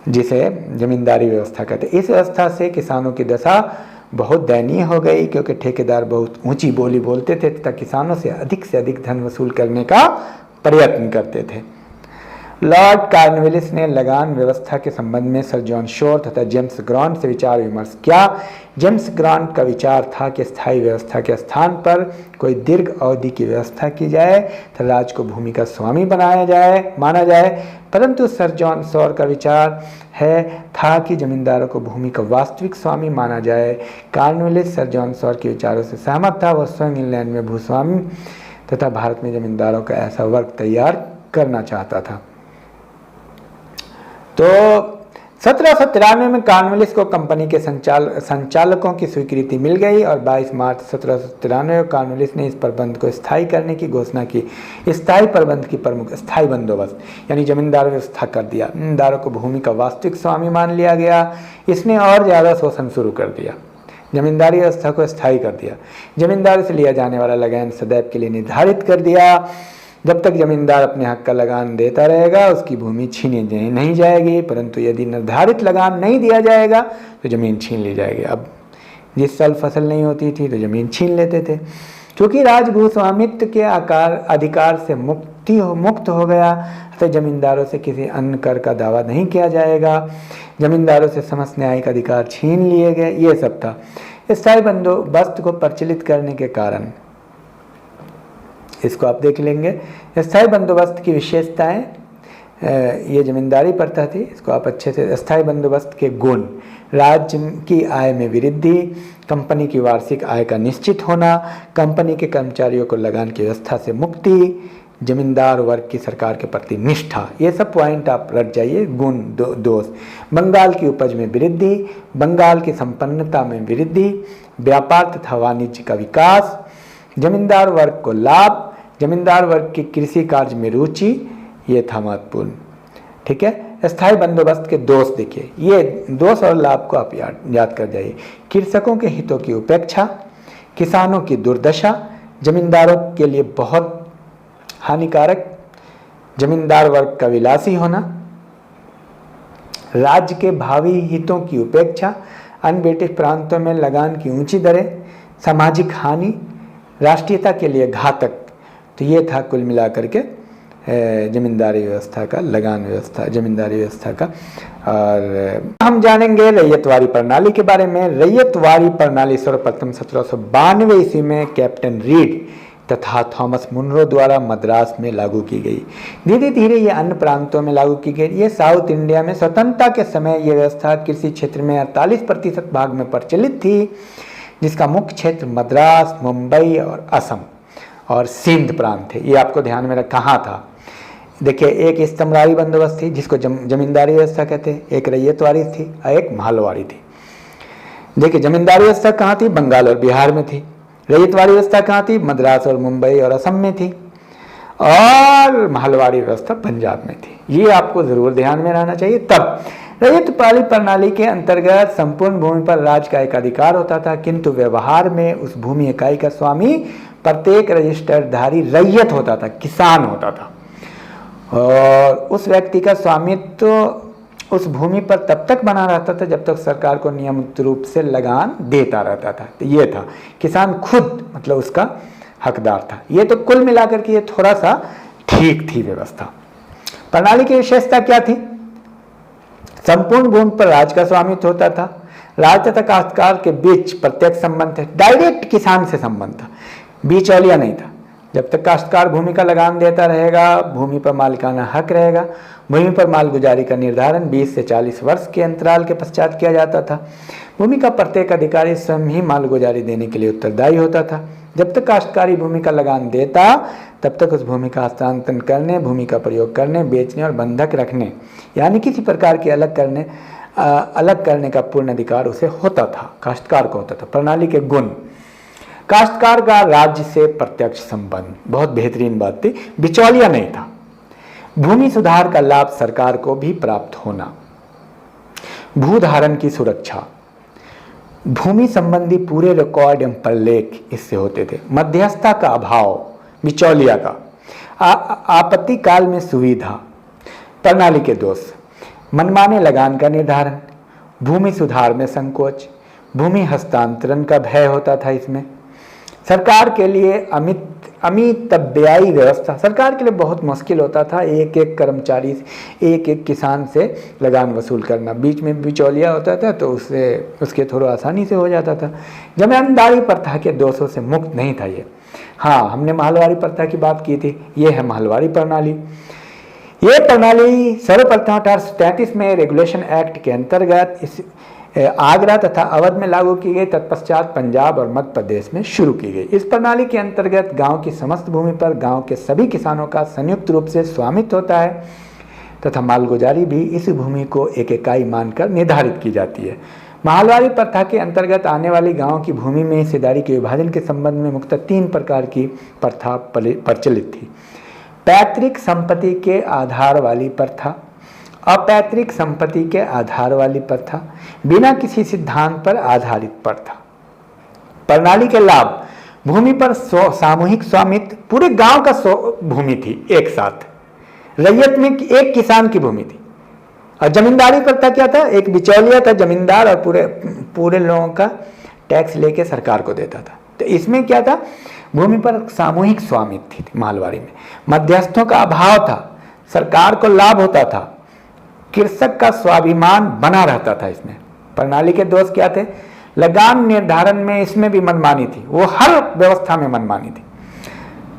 जिसे जमींदारी व्यवस्था कहते हैं। इस व्यवस्था से किसानों की दशा बहुत दयनीय हो गई, क्योंकि ठेकेदार बहुत ऊंची बोली बोलते थे तथा किसानों से अधिक धन वसूल करने का प्रयत्न करते थे। लॉर्ड कॉर्नवालिस ने लगान व्यवस्था के संबंध में सर जॉन शोर तथा जेम्स ग्रांट से विचार विमर्श किया। जेम्स ग्रांट का विचार था कि स्थायी व्यवस्था के स्थान पर कोई दीर्घ अवधि की व्यवस्था की जाए तथा राज्य को भूमि का स्वामी माना जाए, परंतु सर जॉन शोर का विचार था कि जमींदारों को भूमि का वास्तविक स्वामी माना जाए। कॉर्नवालिस सर जॉन शोर के विचारों से सहमत था। वह स्वयं इंग्लैंड में भूस्वामी तथा भारत में जमींदारों का ऐसा वर्ग तैयार करना चाहता था। तो 1793 में कॉर्नवालिस को कंपनी के संचालकों की स्वीकृति मिल गई और 22 मार्च 1793 को कॉर्नवालिस ने इस प्रबंध को स्थायी करने की घोषणा की। स्थायी प्रबंध की प्रमुख स्थायी बंदोबस्त यानी जमींदार व्यवस्था कर दिया। जमींदारों को भूमि का वास्तविक स्वामी मान लिया गया। इसने और ज़्यादा शोषण शुरू कर दिया। जमींदारी व्यवस्था को स्थायी कर दिया। जमींदार से लिया जाने वाला लगान सदैव के लिए निर्धारित कर दिया। जब तक जमींदार अपने हक का लगान देता रहेगा उसकी भूमि छीनी नहीं जाएगी, परंतु यदि निर्धारित लगान नहीं दिया जाएगा तो ज़मीन छीन ली जाएगी। अब जिस साल फसल नहीं होती थी तो ज़मीन छीन लेते थे। क्योंकि राज भूस्वामित्व के अधिकार से मुक्त हो गया तो जमींदारों से किसी अन्य कर का दावा नहीं किया जाएगा। जमींदारों से समस्त न्यायिक अधिकार छीन लिए गए। ये सब था। स्थायी बंदोबस्त को प्रचलित करने के कारण, इसको आप देख लेंगे। स्थायी बंदोबस्त की विशेषताएं, ये जमींदारी प्रथा थी, इसको आप अच्छे से। स्थायी बंदोबस्त के गुण: राज्य की आय में वृद्धि, कंपनी की वार्षिक आय का निश्चित होना, कंपनी के कर्मचारियों को लगान की व्यवस्था से मुक्ति, जमींदार वर्ग की सरकार के प्रति निष्ठा। ये सब पॉइंट आप रट जाइए। गुण दोष: बंगाल की उपज में वृद्धि, बंगाल की संपन्नता में वृद्धि, व्यापार तथा वाणिज्य का विकास, जमींदार वर्ग को लाभ, जमींदार वर्ग की कृषि कार्य में रुचि। ये था महत्वपूर्ण। ठीक है। स्थायी बंदोबस्त के दोष देखिए। ये दोष और लाभ को आप याद कर जाइए। कृषकों के हितों की उपेक्षा, किसानों की दुर्दशा, जमींदारों के लिए बहुत हानिकारक, जमींदार वर्ग का विलासी होना, राज्य के भावी हितों की उपेक्षा, अन्य ब्रिटिश प्रांतों में लगान की ऊंची दरें, सामाजिक हानि, राष्ट्रीयता के लिए घातक। तो ये था कुल मिलाकर के जमींदारी व्यवस्था का, लगान व्यवस्था, जमींदारी व्यवस्था का। और हम जानेंगे रैयतवाड़ी प्रणाली के बारे में। रैयतवाड़ी प्रणाली सर्वप्रथम 1792 ईस्वी में कैप्टन रीड तथा थॉमस मुनरो द्वारा मद्रास में लागू की गई। धीरे धीरे ये अन्य प्रांतों में लागू की गई। ये साउथ इंडिया में स्वतंत्रता के समय ये व्यवस्था कृषि क्षेत्र में 48% भाग में प्रचलित थी, जिसका मुख्य क्षेत्र मद्रास, मुंबई और असम और सिंध प्रांत थे। ये आपको ध्यान में रखना। कहाँ था? देखिए, एक स्तंभवारी बंदोबस्त थी जिसको जमींदारी व्यवस्था कहते हैं, एक रैयतवाड़ी थी और एक महलवाड़ी थी। देखिए, जमींदारी व्यवस्था कहाँ थी? बंगाल और बिहार में थी। रैयतवाड़ी व्यवस्था कहाँ थी? मद्रास और मुंबई और असम में थी। और महलवाड़ी व्यवस्था पंजाब में थी। ये आपको जरूर ध्यान में रहना चाहिए। तब रैयतवाड़ी प्रणाली के अंतर्गत संपूर्ण भूमि पर राज्य का एक अधिकार होता था, किंतु व्यवहार में उस भूमि इकाई का स्वामी प्रत्येक रजिस्टरधारी रैयत होता था, किसान होता था। और उस व्यक्ति का स्वामित्व उस भूमि पर तब तक बना रहता था जब तक सरकार को नियमित रूप से लगान देता रहता था। तो ये था, किसान खुद मतलब उसका हकदार था। ये तो कुल मिलाकर के ये थोड़ा सा ठीक थी व्यवस्था। प्रणाली की विशेषता क्या थी? संपूर्ण भूमि पर राज्य का स्वामित्व होता था। राज्य तथा काश्तकार के बीच प्रत्यक्ष संबंध है, डायरेक्ट किसान से संबंध था, बिचौलिया नहीं था। जब तक काश्तकार भूमि का लगान देता रहेगा, भूमि पर मालिकाना हक रहेगा। भूमि पर मालगुजारी का निर्धारण 20 से 40 वर्ष के अंतराल के पश्चात किया जाता था। भूमि का प्रत्येक अधिकारी स्वयं ही मालगुजारी देने के लिए उत्तरदायी होता था। जब तक काश्तकारी भूमि का लगान देता, तब तक उस भूमि का हस्तांतरण करने, भूमि का प्रयोग करने, बेचने और बंधक रखने, यानी किसी प्रकार के अलग करने का पूर्ण अधिकार उसे होता था, काश्तकार को होता था। प्रणाली के गुण: काश्तकार का राज्य से प्रत्यक्ष संबंध, बहुत बेहतरीन बात थी, बिचौलिया नहीं था। भूमि सुधार का लाभ सरकार को भी प्राप्त होना। भूधारण की सुरक्षा, भूमि संबंधी पूरे रिकॉर्ड एवं प्रलेख इससे होते थे। मध्यस्थता का अभाव, बिचौलिया का। आपत्ति काल में सुविधा। प्रणाली के दोष: मनमाने लगान का निर्धारण, भूमि सुधार में संकोच, भूमि हस्तांतरण का भय होता था इसमें। सरकार के लिए अमितव्ययी व्यवस्था, सरकार के लिए बहुत मुश्किल होता था एक एक कर्मचारी, एक एक किसान से लगान वसूल करना। बीच में बिचौलिया होता था तो उसके थोड़ा आसानी से हो जाता था। जमींदारी प्रथा के दोषों से मुक्त नहीं था ये। हाँ, हमने महलवाड़ी प्रथा की बात की थी, ये है महलवाड़ी प्रणाली। ये प्रणाली सर्वप्रथम 1833 में रेगुलेशन एक्ट के अंतर्गत इस आगरा तथा अवध में लागू की गई, तत्पश्चात पंजाब और मध्य प्रदेश में शुरू की गई। इस प्रणाली के अंतर्गत गांव की समस्त भूमि पर गांव के सभी किसानों का संयुक्त रूप से स्वामित्व होता है तथा मालगुजारी भी इस भूमि को एक इकाई मानकर निर्धारित की जाती है। महलवाड़ी प्रथा के अंतर्गत आने वाली गांव की भूमि में हिस्सेदारी के विभाजन के संबंध में मुख्यतः 3 प्रकार की प्रथा प्रचलित थी। पैतृक संपत्ति के आधार वाली प्रथा, अपैतृक संपत्ति के आधार वाली प्रथा, बिना किसी सिद्धांत पर आधारित प्रथा। प्रणाली के लाभ: भूमि पर सामूहिक स्वामित्व, पूरे गांव का भूमि थी एक साथ। रैयत में एक किसान की भूमि थी। और जमींदारी प्रथा क्या था? एक बिचौलिया था जमींदार और पूरे लोगों का टैक्स लेके सरकार को देता था। तो इसमें क्या था? भूमि पर सामूहिक स्वामित्व थी महलवाड़ी में। मध्यस्थों का अभाव था, सरकार को लाभ होता था, कृषक का स्वाभिमान बना रहता था इसमें। प्रणाली के दोष क्या थे? लगान निर्धारण में इसमें भी मनमानी थी, वो हर व्यवस्था में मनमानी थी।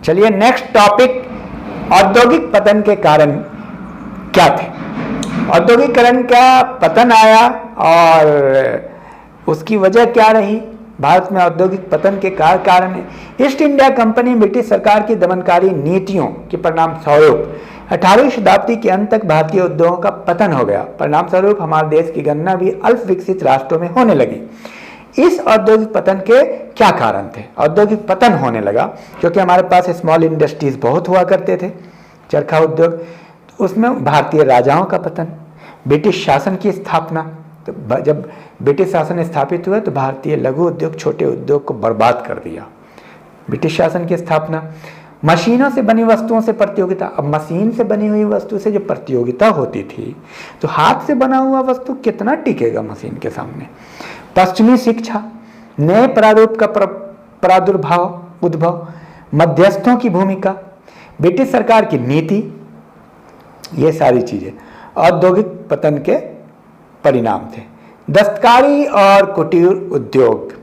चलिए नेक्स्ट टॉपिक, औद्योगिक पतन के कारण क्या थे? औद्योगिकरण का पतन आया और उसकी वजह क्या रही? भारत में औद्योगिक पतन के कारण ईस्ट इंडिया कंपनी ब्रिटिश सरकार की दमनकारी नीतियों के परिणाम स्वरूप 18वीं शताब्दी के अंत तक भारतीय उद्योगों का पतन हो गया। परिणाम स्वरूप हमारे देश की गणना भी अल्प विकसित राष्ट्रों में होने लगी। इस औद्योगिक पतन के क्या कारण थे? औद्योगिक पतन होने लगा क्योंकि हमारे पास स्मॉल इंडस्ट्रीज बहुत हुआ करते थे, चरखा उद्योग, उसमें भारतीय राजाओं का पतन, ब्रिटिश शासन की स्थापना। तो जब ब्रिटिश शासन स्थापित हुआ तो भारतीय लघु उद्योग, छोटे उद्योग को बर्बाद कर दिया। ब्रिटिश शासन की स्थापना, मशीनों से बनी वस्तुओं से प्रतियोगिता। अब मशीन से बनी हुई वस्तु से जो प्रतियोगिता होती थी, तो हाथ से बना हुआ वस्तु कितना टिकेगा मशीन के सामने। पश्चिमी शिक्षा, नए प्रारूप का प्रादुर्भाव उद्भव, मध्यस्थों की भूमिका, ब्रिटिश सरकार की नीति, ये सारी चीजें औद्योगिक पतन के परिणाम थे। दस्तकारी और कुटीर उद्योग,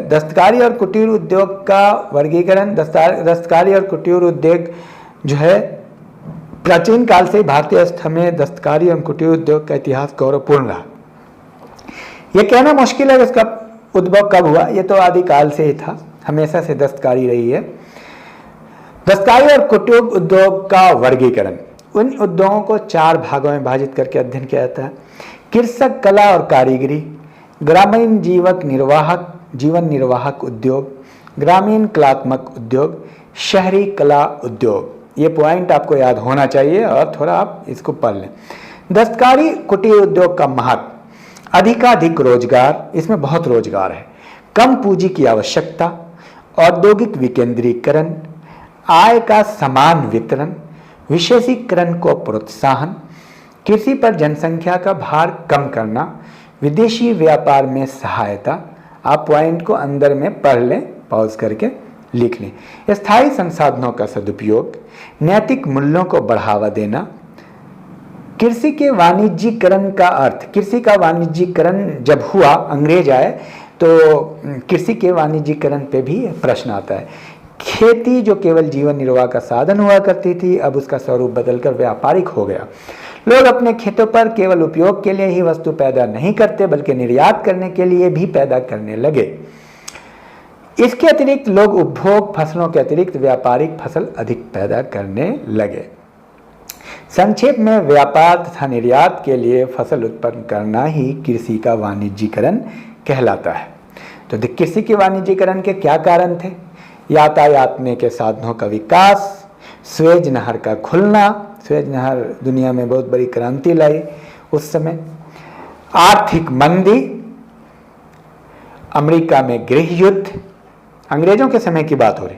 दस्तकारी और कुटीर उद्योग का वर्गीकरण। दस्तकारी और कुटीर उद्योग जो है प्राचीन काल से भारतीय अवस्था में दस्तकारी और कुटीर उद्योग का इतिहास गौरवपूर्ण रहा। यह कहना मुश्किल है कि इसका उद्भव कब हुआ, यह तो आदिकाल से ही था, हमेशा से दस्तकारी रही है। दस्तकारी और कुटीर उद्योग का वर्गीकरण, उन उद्योगों को 4 भागों में विभाजित करके अध्ययन किया जाता है। कृषक कला और कारीगरी, ग्रामीण जीवन निर्वाहक उद्योग, ग्रामीण कलात्मक उद्योग, शहरी कला उद्योग। ये पॉइंट आपको याद होना चाहिए और थोड़ा आप इसको पढ़ लें। दस्तकारी कुटीर उद्योग का महत्व, अधिकाधिक रोजगार, इसमें बहुत रोजगार है, कम पूंजी की आवश्यकता, औद्योगिक विकेंद्रीकरण, आय का समान वितरण, विशेषीकरण को प्रोत्साहन, कृषि पर जनसंख्या का भार कम करना, विदेशी व्यापार में सहायता। आप पॉइंट को अंदर में पढ़ लें, पॉज करके लिख लें। स्थायी संसाधनों का सदुपयोग, नैतिक मूल्यों को बढ़ावा देना, कृषि के वाणिज्यीकरण का अर्थ, कृषि का वाणिज्यीकरण जब हुआ, अंग्रेज आए तो कृषि के वाणिज्यीकरण पे भी प्रश्न आता है। खेती जो केवल जीवन निर्वाह का साधन हुआ करती थी, अब उसका स्वरूप बदलकर व्यापारिक हो गया। लोग अपने खेतों पर केवल उपयोग के लिए ही वस्तु पैदा नहीं करते, बल्कि निर्यात करने के लिए भी पैदा करने लगे। इसके अतिरिक्त लोग उपभोग फसलों के अतिरिक्त व्यापारिक फसल अधिक पैदा करने लगे। संक्षेप में, व्यापार तथा निर्यात के लिए फसल उत्पन्न करना ही कृषि का वाणिज्यीकरण कहलाता है। तो कृषि के वाणिज्यीकरण के क्या कारण थे? यातायात में के साधनों का विकास, स्वेज नहर का खुलना, स्वेज नहर दुनिया में बहुत बड़ी क्रांति लाई उस समय, आर्थिक मंदी, अमेरिका में गृह युद्ध, अंग्रेजों के समय की बात हो रही,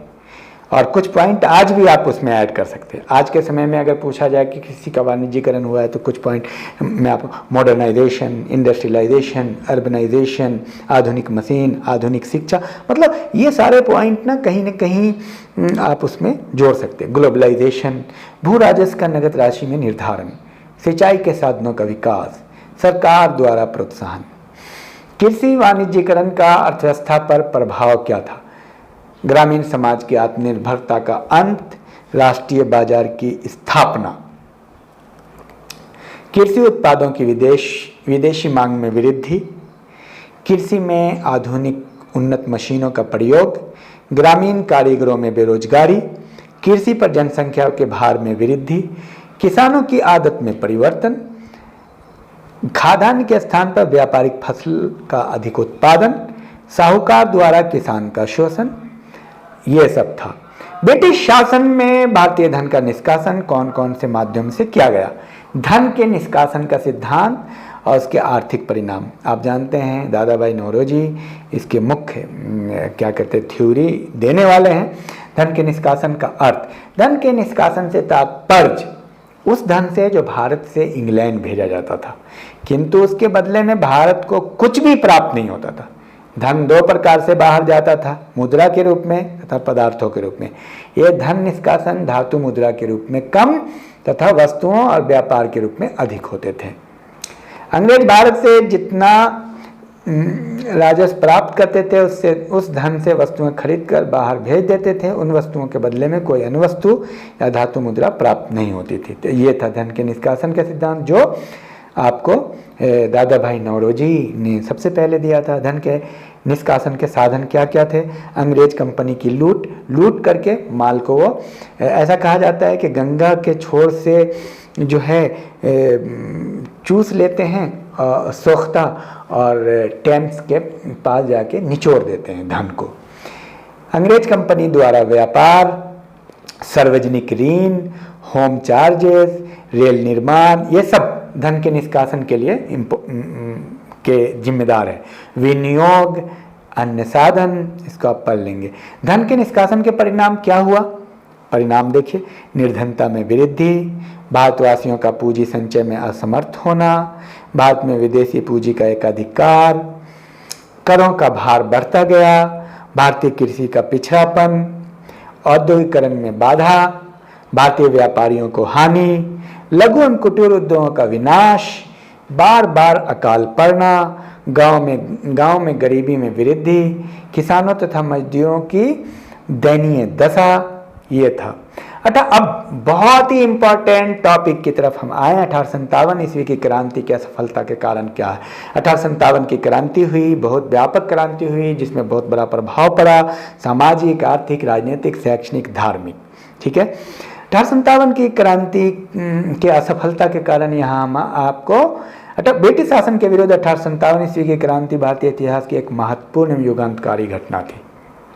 और कुछ पॉइंट आज भी आप उसमें ऐड कर सकते हैं। आज के समय में अगर पूछा जाए कि किसी का वाणिज्यीकरण हुआ है तो कुछ पॉइंट मैं आपको, मॉडर्नाइजेशन, इंडस्ट्रियलाइजेशन, अर्बनाइजेशन, आधुनिक मशीन, आधुनिक शिक्षा, मतलब ये सारे पॉइंट ना कहीं आप उसमें जोड़ सकते हैं। ग्लोबलाइजेशन, भू राजस्व का नगद राशि में निर्धारण, सिंचाई के साधनों का विकास, सरकार द्वारा प्रोत्साहन। कृषि वाणिज्यीकरण का अर्थव्यवस्था पर प्रभाव क्या था? ग्रामीण समाज की आत्मनिर्भरता का अंत, राष्ट्रीय बाजार की स्थापना, कृषि उत्पादों की विदेशी मांग में वृद्धि, कृषि में आधुनिक उन्नत मशीनों का प्रयोग, ग्रामीण कारीगरों में बेरोजगारी, कृषि पर जनसंख्या के भार में वृद्धि, किसानों की आदत में परिवर्तन, खाद्यान्न के स्थान पर व्यापारिक फसल का अधिक उत्पादन, साहूकार द्वारा किसान का शोषण, ये सब था। ब्रिटिश शासन में भारतीय धन का निष्कासन कौन कौन से माध्यम से किया गया? धन के निष्कासन का सिद्धांत और उसके आर्थिक परिणाम आप जानते हैं। दादा भाई नौरोजी इसके मुख्य क्या कहते थ्योरी देने वाले हैं। धन के निष्कासन का अर्थ, धन के निष्कासन से तात्पर्य उस धन से जो भारत से इंग्लैंड भेजा जाता था, किंतु उसके बदले में भारत को कुछ भी प्राप्त नहीं होता था। धन 2 प्रकार से बाहर जाता था, मुद्रा के रूप में तथा पदार्थों के रूप में। यह धन निष्कासन धातु मुद्रा के रूप में कम तथा वस्तुओं और व्यापार के रूप में अधिक होते थे। अंग्रेज भारत से जितना राजस्व प्राप्त करते थे उससे उस धन से वस्तुएं खरीद कर बाहर भेज देते थे। उन वस्तुओं के बदले में कोई अन्य वस्तु या धातु मुद्रा प्राप्त नहीं होती थी। तो ये था धन के निष्कासन का सिद्धांत, जो आपको दादा भाई नौरोजी ने सबसे पहले दिया था। धन के निष्कासन के साधन क्या क्या थे? अंग्रेज कंपनी की लूट करके माल को वो ऐसा कहा जाता है कि गंगा के छोर से जो है चूस लेते हैं सोख्ता और टेम्स के पास जाके निचोड़ देते हैं धन को। अंग्रेज कंपनी द्वारा व्यापार, सार्वजनिक ऋण, होम चार्जेस, रेल निर्माण, ये सब धन के निष्कासन के लिए के जिम्मेदार है। विनियोग, अन्य साधन, इसको आप पढ़ लेंगे। धन के निष्कासन के परिणाम क्या हुआ? परिणाम देखिए, निर्धनता में वृद्धि, भारतवासियों का पूंजी संचय में असमर्थ होना, भारत में विदेशी पूंजी का एकाधिकार, करों का भार बढ़ता गया, भारतीय कृषि का पिछड़ापन, औद्योगिकरण में बाधा, भारतीय व्यापारियों को हानि, लघु एवं कुटीर उद्योगों का विनाश, बार बार अकाल पड़ना, गांव में गरीबी में वृद्धि, किसानों तथा मजदूरों की दयनीय दशा। ये था। अब बहुत ही इंपॉर्टेंट टॉपिक की तरफ हम आए। 1857 ईस्वी की क्रांति की असफलता के कारण क्या है। 1857 की क्रांति हुई, बहुत व्यापक क्रांति हुई जिसमें बहुत बड़ा प्रभाव पड़ा, सामाजिक, आर्थिक, राजनीतिक, शैक्षणिक, धार्मिक। ठीक है, 1857 की क्रांति के असफलता के कारण यहाँ हम आपको ब्रिटिश शासन के विरुद्ध 1857 ईस्वी की क्रांति भारतीय इतिहास की एक महत्वपूर्ण युगांतकारी घटना थी,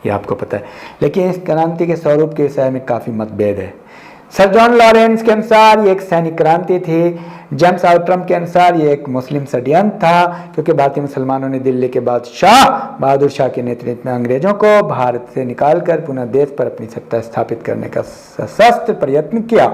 ये आपको पता है। लेकिन इस क्रांति के स्वरूप के विषय में काफी मतभेद है। सर जॉन लॉरेंस के अनुसार ये एक सैनिक क्रांति थी, जेम्स आउट्रम के अनुसार ये एक मुस्लिम षड्यंत्र था, क्योंकि भारतीय मुसलमानों ने दिल्ली के बादशाह बहादुर शाह के नेतृत्व में अंग्रेजों को भारत से निकालकर पुनः देश पर अपनी सत्ता स्थापित करने का सशस्त्र प्रयत्न किया।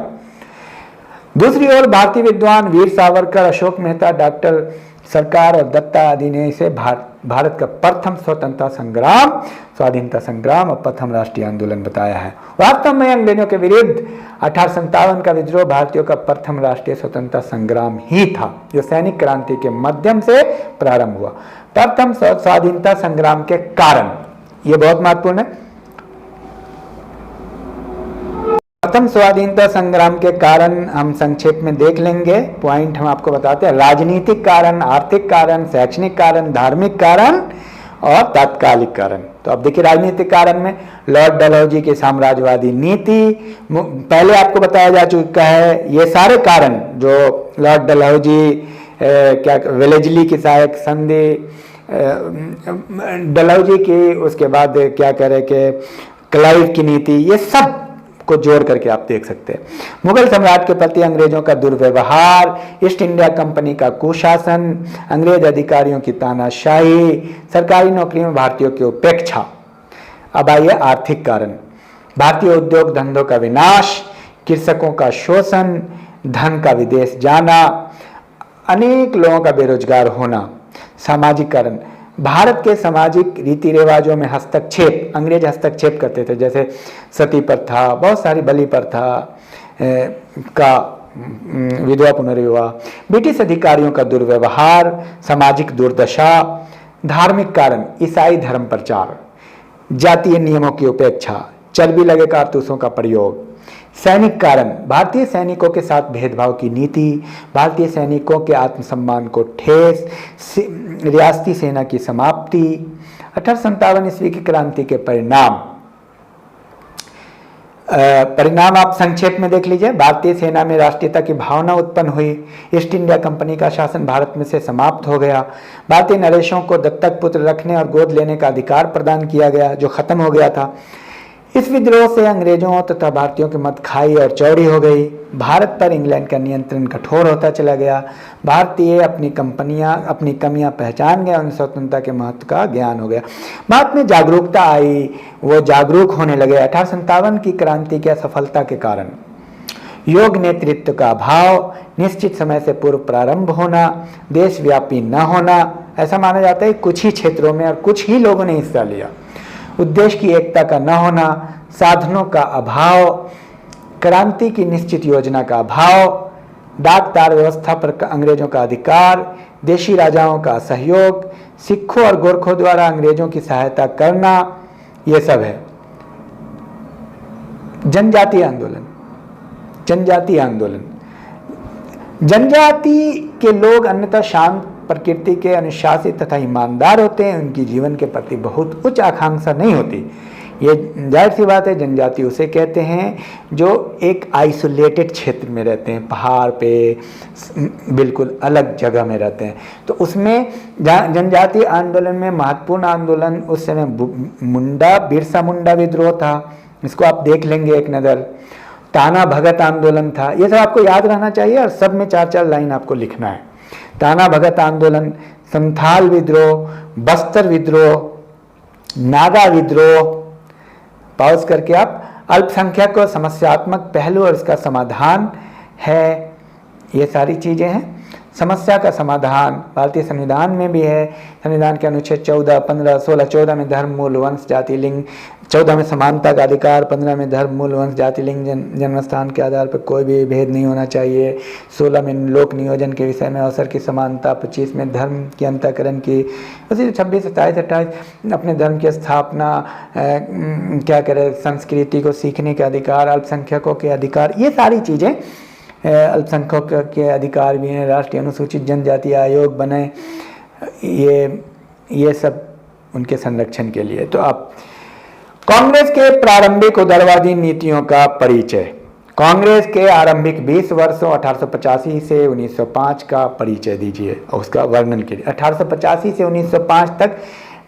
दूसरी ओर भारतीय विद्वान वीर सावरकर, अशोक मेहता, डॉक्टर सरकार और दत्ता आदि ने इसे भारत का प्रथम स्वतंत्रता संग्राम, स्वाधीनता संग्राम और प्रथम राष्ट्रीय आंदोलन बताया है। वास्तव में अंग्रेजों के विरुद्ध 1857 का विद्रोह भारतीयों का प्रथम राष्ट्रीय स्वतंत्रता संग्राम ही था, जो सैनिक क्रांति के माध्यम से प्रारंभ हुआ। प्रथम स्वाधीनता संग्राम के कारण, यह बहुत महत्वपूर्ण है, प्रथम स्वाधीनता संग्राम के कारण हम संक्षेप में देख लेंगे। पॉइंट हम आपको बताते हैं। राजनीतिक कारण, आर्थिक कारण, शैक्षणिक कारण, धार्मिक कारण और तात्कालिक कारण। तो अब देखिए, राजनीतिक कारण में लॉर्ड डलहौजी की साम्राज्यवादी नीति, पहले आपको बताया जा चुका है। ये सारे कारण जो लॉर्ड डलहौजी, क्या वेलेस्ली की सहायक संधि, डलहौजी की, उसके बाद क्या करे कि क्लाइव की नीति, ये सब को जोड़ करके आप देख सकते हैं। मुगल सम्राट के प्रति अंग्रेजों का दुर्व्यवहार, ईस्ट इंडिया कंपनी का कुशासन, अंग्रेज अधिकारियों की तानाशाही, सरकारी नौकरी में भारतीयों की उपेक्षा। अब आइए आर्थिक कारण। भारतीय उद्योग धंधों का विनाश, कृषकों का शोषण, धन का विदेश जाना, अनेक लोगों का बेरोजगार होना। सामाजिक कारण, भारत के सामाजिक रीति रिवाजों में हस्तक्षेप, अंग्रेज हस्तक्षेप करते थे, जैसे सती प्रथा, बहुत सारी बलि प्रथा का, विधवा पुनर्विवाह, ब्रिटिश अधिकारियों का दुर्व्यवहार, सामाजिक दुर्दशा। धार्मिक कारण, ईसाई धर्म प्रचार, जातीय नियमों की उपेक्षा, चर्बी लगे कारतूसों का प्रयोग। सैनिक कारण, भारतीय सैनिकों के साथ भेदभाव की नीति, भारतीय सैनिकों के आत्मसम्मान को ठेस, रियासती सेना की समाप्ति। 1857 ईस्वी की क्रांति के परिणाम आप संक्षेप में देख लीजिए। भारतीय सेना में राष्ट्रीयता की भावना उत्पन्न हुई, ईस्ट इंडिया कंपनी का शासन भारत में से समाप्त हो गया, भारतीय नरेशों को दत्तक पुत्र रखने और गोद लेने का अधिकार प्रदान किया गया, जो खत्म हो गया था। इस विद्रोह से अंग्रेजों तथा भारतीयों की मत खाई और चौड़ी हो गई। भारत पर इंग्लैंड का नियंत्रण कठोर होता चला गया। भारतीय अपनी कमियां पहचान गए, उन्हें स्वतंत्रता के महत्व का ज्ञान हो गया। भारत में जागरूकता आई, वो जागरूक होने लगे। 1857 की क्रांति की असफलता के कारण योग नेतृत्व का अभाव, निश्चित समय से पूर्व प्रारंभ होना, देशव्यापी न होना, ऐसा माना जाता है कुछ ही क्षेत्रों में और कुछ ही लोगों ने हिस्सा लिया, उद्देश्य की एकता का न होना, साधनों का अभाव, क्रांति की निश्चित योजना का अभाव, डाक तार व्यवस्था पर अंग्रेजों का अधिकार, देशी राजाओं का सहयोग, सिखों और गोरखों द्वारा अंग्रेजों की सहायता करना, ये सब है। जनजातीय आंदोलन, जनजाति के लोग अन्यथा शांत प्रकृति के, अनुशासित तथा ईमानदार होते हैं, उनकी जीवन के प्रति बहुत उच्च आकांक्षा नहीं होती। ये जाहिर सी बात है, जनजाति उसे कहते हैं जो एक आइसोलेटेड क्षेत्र में रहते हैं, पहाड़ पे बिल्कुल अलग जगह में रहते हैं। तो उसमें जनजातीय आंदोलन में महत्वपूर्ण आंदोलन उस समय बिरसा मुंडा विद्रोह था, इसको आप देख लेंगे एक नज़र। ताना भगत आंदोलन था, ये सब आपको याद रहना चाहिए और सब में 4-4 लाइन आपको लिखना है। ताना भगत आंदोलन, संथाल विद्रोह, बस्तर विद्रोह, नागा विद्रोह, पॉज करके आप अल्पसंख्यक को समस्यात्मक पहलू और इसका समाधान है, ये सारी चीज़ें हैं। समस्या का समाधान भारतीय संविधान में भी है। संविधान के अनुच्छेद 14, 15, 16, 14 में धर्म, मूल, वंश, जाति, लिंग, 14 में समानता का अधिकार, 15 में धर्म, मूल, वंश, जाति, लिंग, जन्म स्थान के आधार पर कोई भी भेद नहीं होना चाहिए, 16 में लोक नियोजन के विषय में अवसर की समानता, 25 में धर्म के अंतःकरण की, उसी 26, 27, 28 अपने धर्म की स्थापना, क्या करें, संस्कृति को सीखने के अधिकार, अल्पसंख्यकों के अधिकार, ये सारी चीज़ें, अल्पसंख्यकों के अधिकार भी हैं, राष्ट्रीय अनुसूचित जनजाति आयोग बने, ये सब उनके संरक्षण के लिए। तो आप कांग्रेस के प्रारंभिक उदारवादी नीतियों का परिचय, कांग्रेस के आरंभिक 20 वर्षों 1885 से 1905 का परिचय दीजिए और उसका वर्णन कीजिए। 1885 से 1905 तक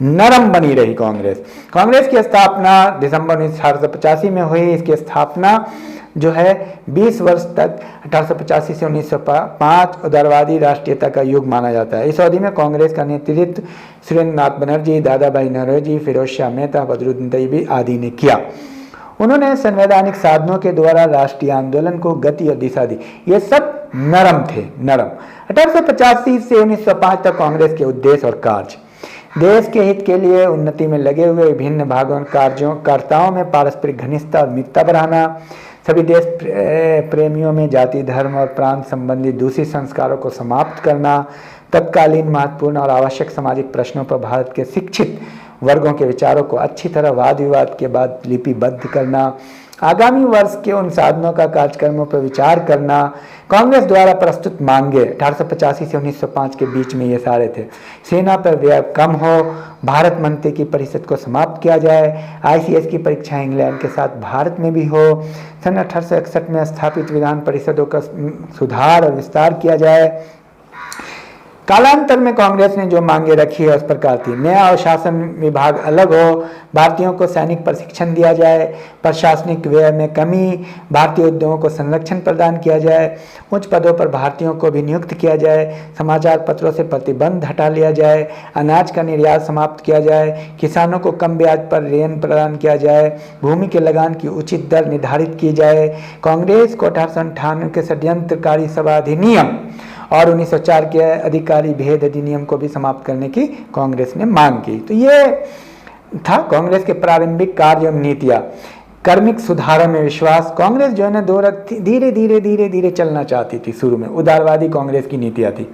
नरम बनी रही कांग्रेस। कांग्रेस की स्थापना दिसंबर 1885 में हुई। इसकी स्थापना जो है 20 वर्ष तक 1885 से 1905 उदारवादी राष्ट्रीयता का युग माना जाता है। इस अवधि में कांग्रेस का नेतृत्व सुरेंद्र नाथ बनर्जी, दादा भाई नौरोजी, फिरोज शाह मेहता, बदरुद्दीन तैयबी आदि ने किया। उन्होंने संवैधानिक साधनों के द्वारा राष्ट्रीय आंदोलन को गति और दिशा दी। ये सब नरम थे, नरम। 1885 से 1905 तक कांग्रेस के उद्देश्य और कार्य, देश के हित के लिए उन्नति में लगे हुए विभिन्न भागों कार्यकर्ताओं में पारस्परिक घनिष्ठता और मित्रता बढ़ाना, सभी देश प्रेमियों में जाति, धर्म और प्रांत संबंधी दूषित संस्कारों को समाप्त करना, तत्कालीन महत्वपूर्ण और आवश्यक सामाजिक प्रश्नों पर भारत के शिक्षित वर्गों के विचारों को अच्छी तरह वाद विवाद के बाद लिपिबद्ध करना, आगामी वर्ष के उन साधनों का कार्यक्रमों पर विचार करना, कांग्रेस द्वारा प्रस्तुत मांगे 1885 से 1905 के बीच में ये सारे थे। सेना पर व्यय कम हो, भारत मंत्री की परिषद को समाप्त किया जाए, आईसीएस की परीक्षा इंग्लैंड के साथ भारत में भी हो, सन 1861 में स्थापित विधान परिषदों का सुधार और विस्तार किया जाए। कालांतर में कांग्रेस ने जो मांगे रखी है उस प्रकार थी। नया और शासन विभाग अलग हो, भारतीयों को सैनिक प्रशिक्षण दिया जाए, प्रशासनिक व्यय में कमी, भारतीय उद्योगों को संरक्षण प्रदान किया जाए, उच्च पदों पर भारतीयों को भी नियुक्त किया जाए, समाचार पत्रों से प्रतिबंध हटा लिया जाए, अनाज का निर्यात समाप्त किया जाए, किसानों को कम ब्याज पर ऋण प्रदान किया जाए, भूमि के लगान की उचित दर निर्धारित की जाए। कांग्रेस को 1898 के षड्यंत्रकारी सभा अधिनियम और 1904 के अधिकारी भेद अधिनियम को भी समाप्त करने की कांग्रेस ने मांग की। तो ये था कांग्रेस के प्रारंभिक कार्य एवं नीतियां। कर्मिक सुधारों में विश्वास, कांग्रेस जो है ना धीरे धीरे धीरे धीरे चलना चाहती थी। शुरू में उदारवादी कांग्रेस की नीतियां थी।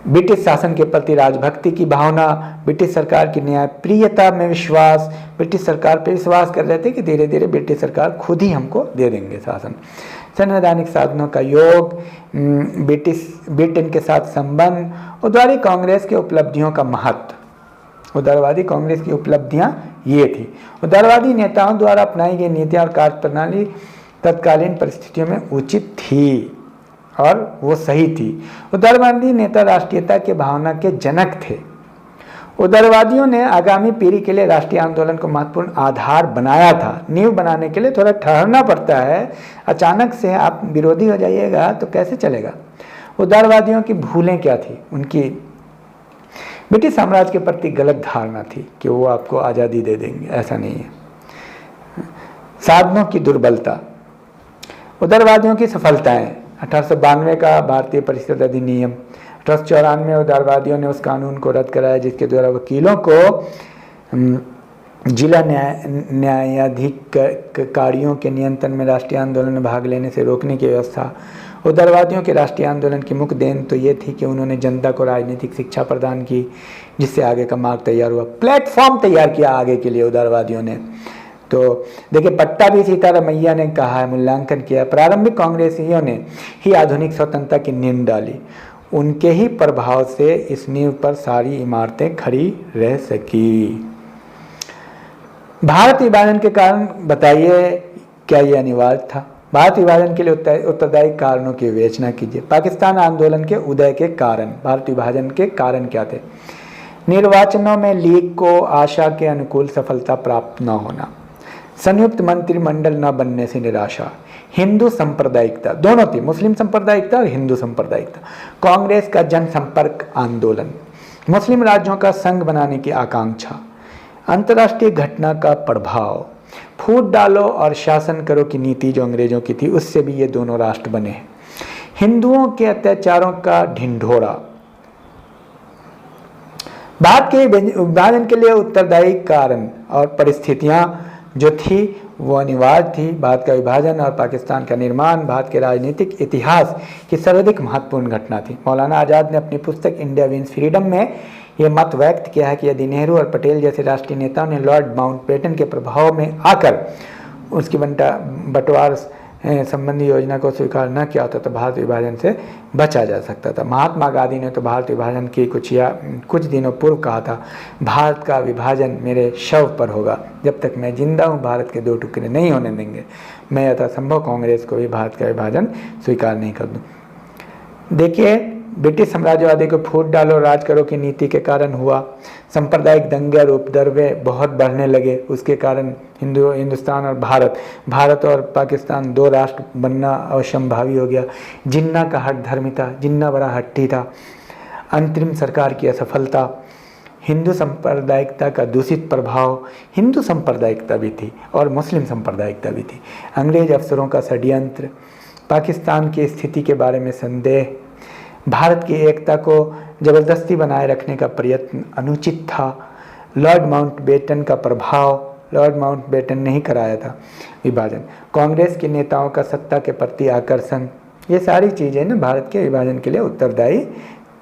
ब्रिटिश शासन के प्रति राजभक्ति की भावना, ब्रिटिश सरकार की न्यायप्रियता में विश्वास, ब्रिटिश सरकार पर विश्वास कर रहे थे कि धीरे धीरे ब्रिटिश सरकार खुद ही हमको दे देंगे शासन। संवैधानिक साधनों का योग, ब्रिटेन के साथ संबंध, उदारवादी कांग्रेस के उपलब्धियों का महत्व। उदारवादी कांग्रेस की उपलब्धियां ये थी। उदारवादी नेताओं द्वारा अपनाई गई नीतियां और कार्यप्रणाली तत्कालीन परिस्थितियों में उचित थी और वो सही थी। उदारवादी नेता राष्ट्रीयता के भावना के जनक थे। उदारवादियों ने आगामी पीढ़ी के लिए राष्ट्रीय आंदोलन को महत्वपूर्ण आधार बनाया था। नींव बनाने के लिए थोड़ा ठहरना पड़ता है। अचानक से आप विरोधी हो जाइएगा तो कैसे चलेगा। उदारवादियों की भूलें क्या थी? उनकी ब्रिटिश साम्राज्य के प्रति गलत धारणा थी कि वो आपको आज़ादी दे देंगे, ऐसा नहीं है। साधनों की दुर्बलता, उदारवादियों की सफलताएं, 1892 का भारतीय परिषद अधिनियम, 1894 उदारवादियों ने उस कानून को रद्द कराया जिसके द्वारा वकीलों को जिला न्यायाधिकारियों के नियंत्रण में राष्ट्रीय आंदोलन में भाग लेने से रोकने की व्यवस्था। उदारवादियों के राष्ट्रीय आंदोलन की मुख्य देन तो ये थी कि उन्होंने जनता को राजनीतिक शिक्षा प्रदान की, जिससे आगे का मार्ग तैयार हुआ, प्लेटफॉर्म तैयार किया आगे के लिए उदारवादियों ने। तो देखिए, पट्टाभी सीतारामैया ने कहा है, मूल्यांकन किया, प्रारंभिक कांग्रेसियों ने ही आधुनिक स्वतंत्रता की नींव डाली। उनके ही प्रभाव से इस नींव पर सारी इमारतें खड़ी रह सकी। भारत विभाजन के कारण बताइए क्या ये अनिवार्य था? भारत विभाजन के लिए उत्तरदायी कारणों की विवेचना कीजिए। पाकिस्तान आंदोलन के उदय के कारण, भारत विभाजन के कारण क्या थे? निर्वाचनों में लीग को आशा के अनुकूल सफलता प्राप्त न होना, संयुक्त मंत्रिमंडल न बनने से निराशा, हिंदू सांप्रदायिकता, दोनों थी, मुस्लिम सांप्रदायिकता और हिंदू सांप्रदायिकता, कांग्रेस का जनसंपर्क आंदोलन, मुस्लिम राज्यों का संघ बनाने की आकांक्षा, अंतर्राष्ट्रीय घटना का प्रभाव, फूट डालो और शासन करो की नीति जो अंग्रेजों की थी, उससे भी ये दोनों राष्ट्र बने हैं। हिंदुओं के अत्याचारों का ढिंढोरा, भारत के विभाजन के लिए उत्तरदायी कारण और परिस्थितियां जो थी वो अनिवार्य थी। भारत का विभाजन और पाकिस्तान का निर्माण भारत के राजनीतिक इतिहास की सर्वाधिक महत्वपूर्ण घटना थी। मौलाना आज़ाद ने अपनी पुस्तक इंडिया विंस फ्रीडम में ये मत व्यक्त किया है कि यदि नेहरू और पटेल जैसे राष्ट्रीय नेताओं ने लॉर्ड माउंटबेटन के प्रभाव में आकर उसकी बंटवार संबंधी योजना को स्वीकार न किया होता तो भारत विभाजन से बचा जा सकता था। महात्मा गांधी ने तो भारत विभाजन की कुछ दिनों पूर्व कहा था, भारत का विभाजन मेरे शव पर होगा, जब तक मैं जिंदा हूँ भारत के दो टुकड़े नहीं होने देंगे। मैं यथासंभव कांग्रेस को भी भारत का विभाजन स्वीकार नहीं कर दूँ। देखिए, ब्रिटिश साम्राज्यवादी को फूट डालो राज करो की नीति के कारण हुआ। सांप्रदायिक दंगे और उपद्रव बहुत बढ़ने लगे, उसके कारण हिंदुस्तान और भारत और पाकिस्तान दो राष्ट्र बनना असंभावी हो गया। जिन्ना का हठ धर्मी था, जिन्ना बड़ा हट्टी था। अंतरिम सरकार की असफलता, हिंदू सांप्रदायिकता का दूषित प्रभाव, हिंदू सांप्रदायिकता भी थी और मुस्लिम सांप्रदायिकता भी थी। अंग्रेज अफसरों का षड्यंत्र, पाकिस्तान की स्थिति के बारे में संदेह, भारत की एकता को जबरदस्ती बनाए रखने का प्रयत्न अनुचित था। लॉर्ड माउंटबेटन का प्रभाव, लॉर्ड माउंटबेटन ने ही कराया था विभाजन। कांग्रेस के नेताओं का सत्ता के प्रति आकर्षण, ये सारी चीज़ें ना भारत के विभाजन के लिए उत्तरदायी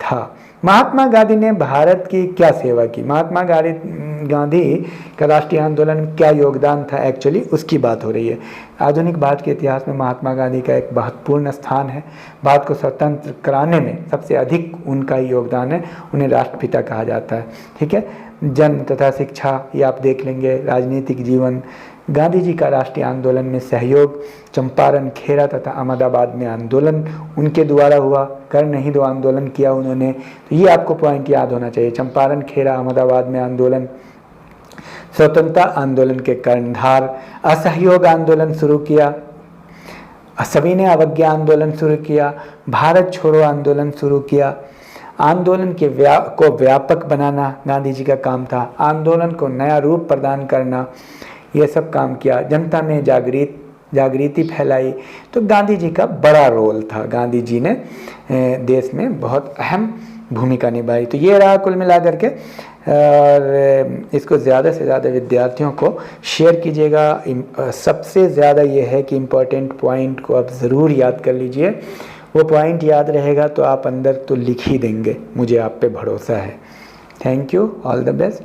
था। महात्मा गांधी ने भारत की क्या सेवा की, महात्मा गांधी का राष्ट्रीय आंदोलन में क्या योगदान था, एक्चुअली उसकी बात हो रही है। आधुनिक भारत के इतिहास में महात्मा गांधी का एक महत्वपूर्ण स्थान है। भारत को स्वतंत्र कराने में सबसे अधिक उनका ही योगदान है, उन्हें राष्ट्रपिता कहा जाता है। ठीक है, जन्म तथा शिक्षा ये आप देख लेंगे, राजनीतिक जीवन, गांधी जी का राष्ट्रीय आंदोलन में सहयोग, चंपारण, खेड़ा तथा अहमदाबाद में आंदोलन उनके द्वारा हुआ। कर्ण हिंदू आंदोलन किया उन्होंने, तो ये आपको पॉइंट याद होना चाहिए। चंपारण, खेड़ा, अहमदाबाद में आंदोलन, स्वतंत्रता आंदोलन के कर्णधार, असहयोग आंदोलन शुरू किया, सभी ने अवज्ञा आंदोलन शुरू किया, भारत छोड़ो आंदोलन शुरू किया। आंदोलन के को व्यापक बनाना गांधी जी का काम था, आंदोलन को नया रूप प्रदान करना, ये सब काम किया। जनता में जागृति फैलाई, तो गांधी जी का बड़ा रोल था। गांधी जी ने देश में बहुत अहम भूमिका निभाई। तो ये रहा कुल मिलाकर के, और इसको ज़्यादा से ज़्यादा विद्यार्थियों को शेयर कीजिएगा। सबसे ज़्यादा ये है कि इम्पोर्टेंट पॉइंट को आप ज़रूर याद कर लीजिए। वो पॉइंट याद रहेगा तो आप अंदर तो लिख ही देंगे, मुझे आप पे भरोसा है। Thank you, all the best.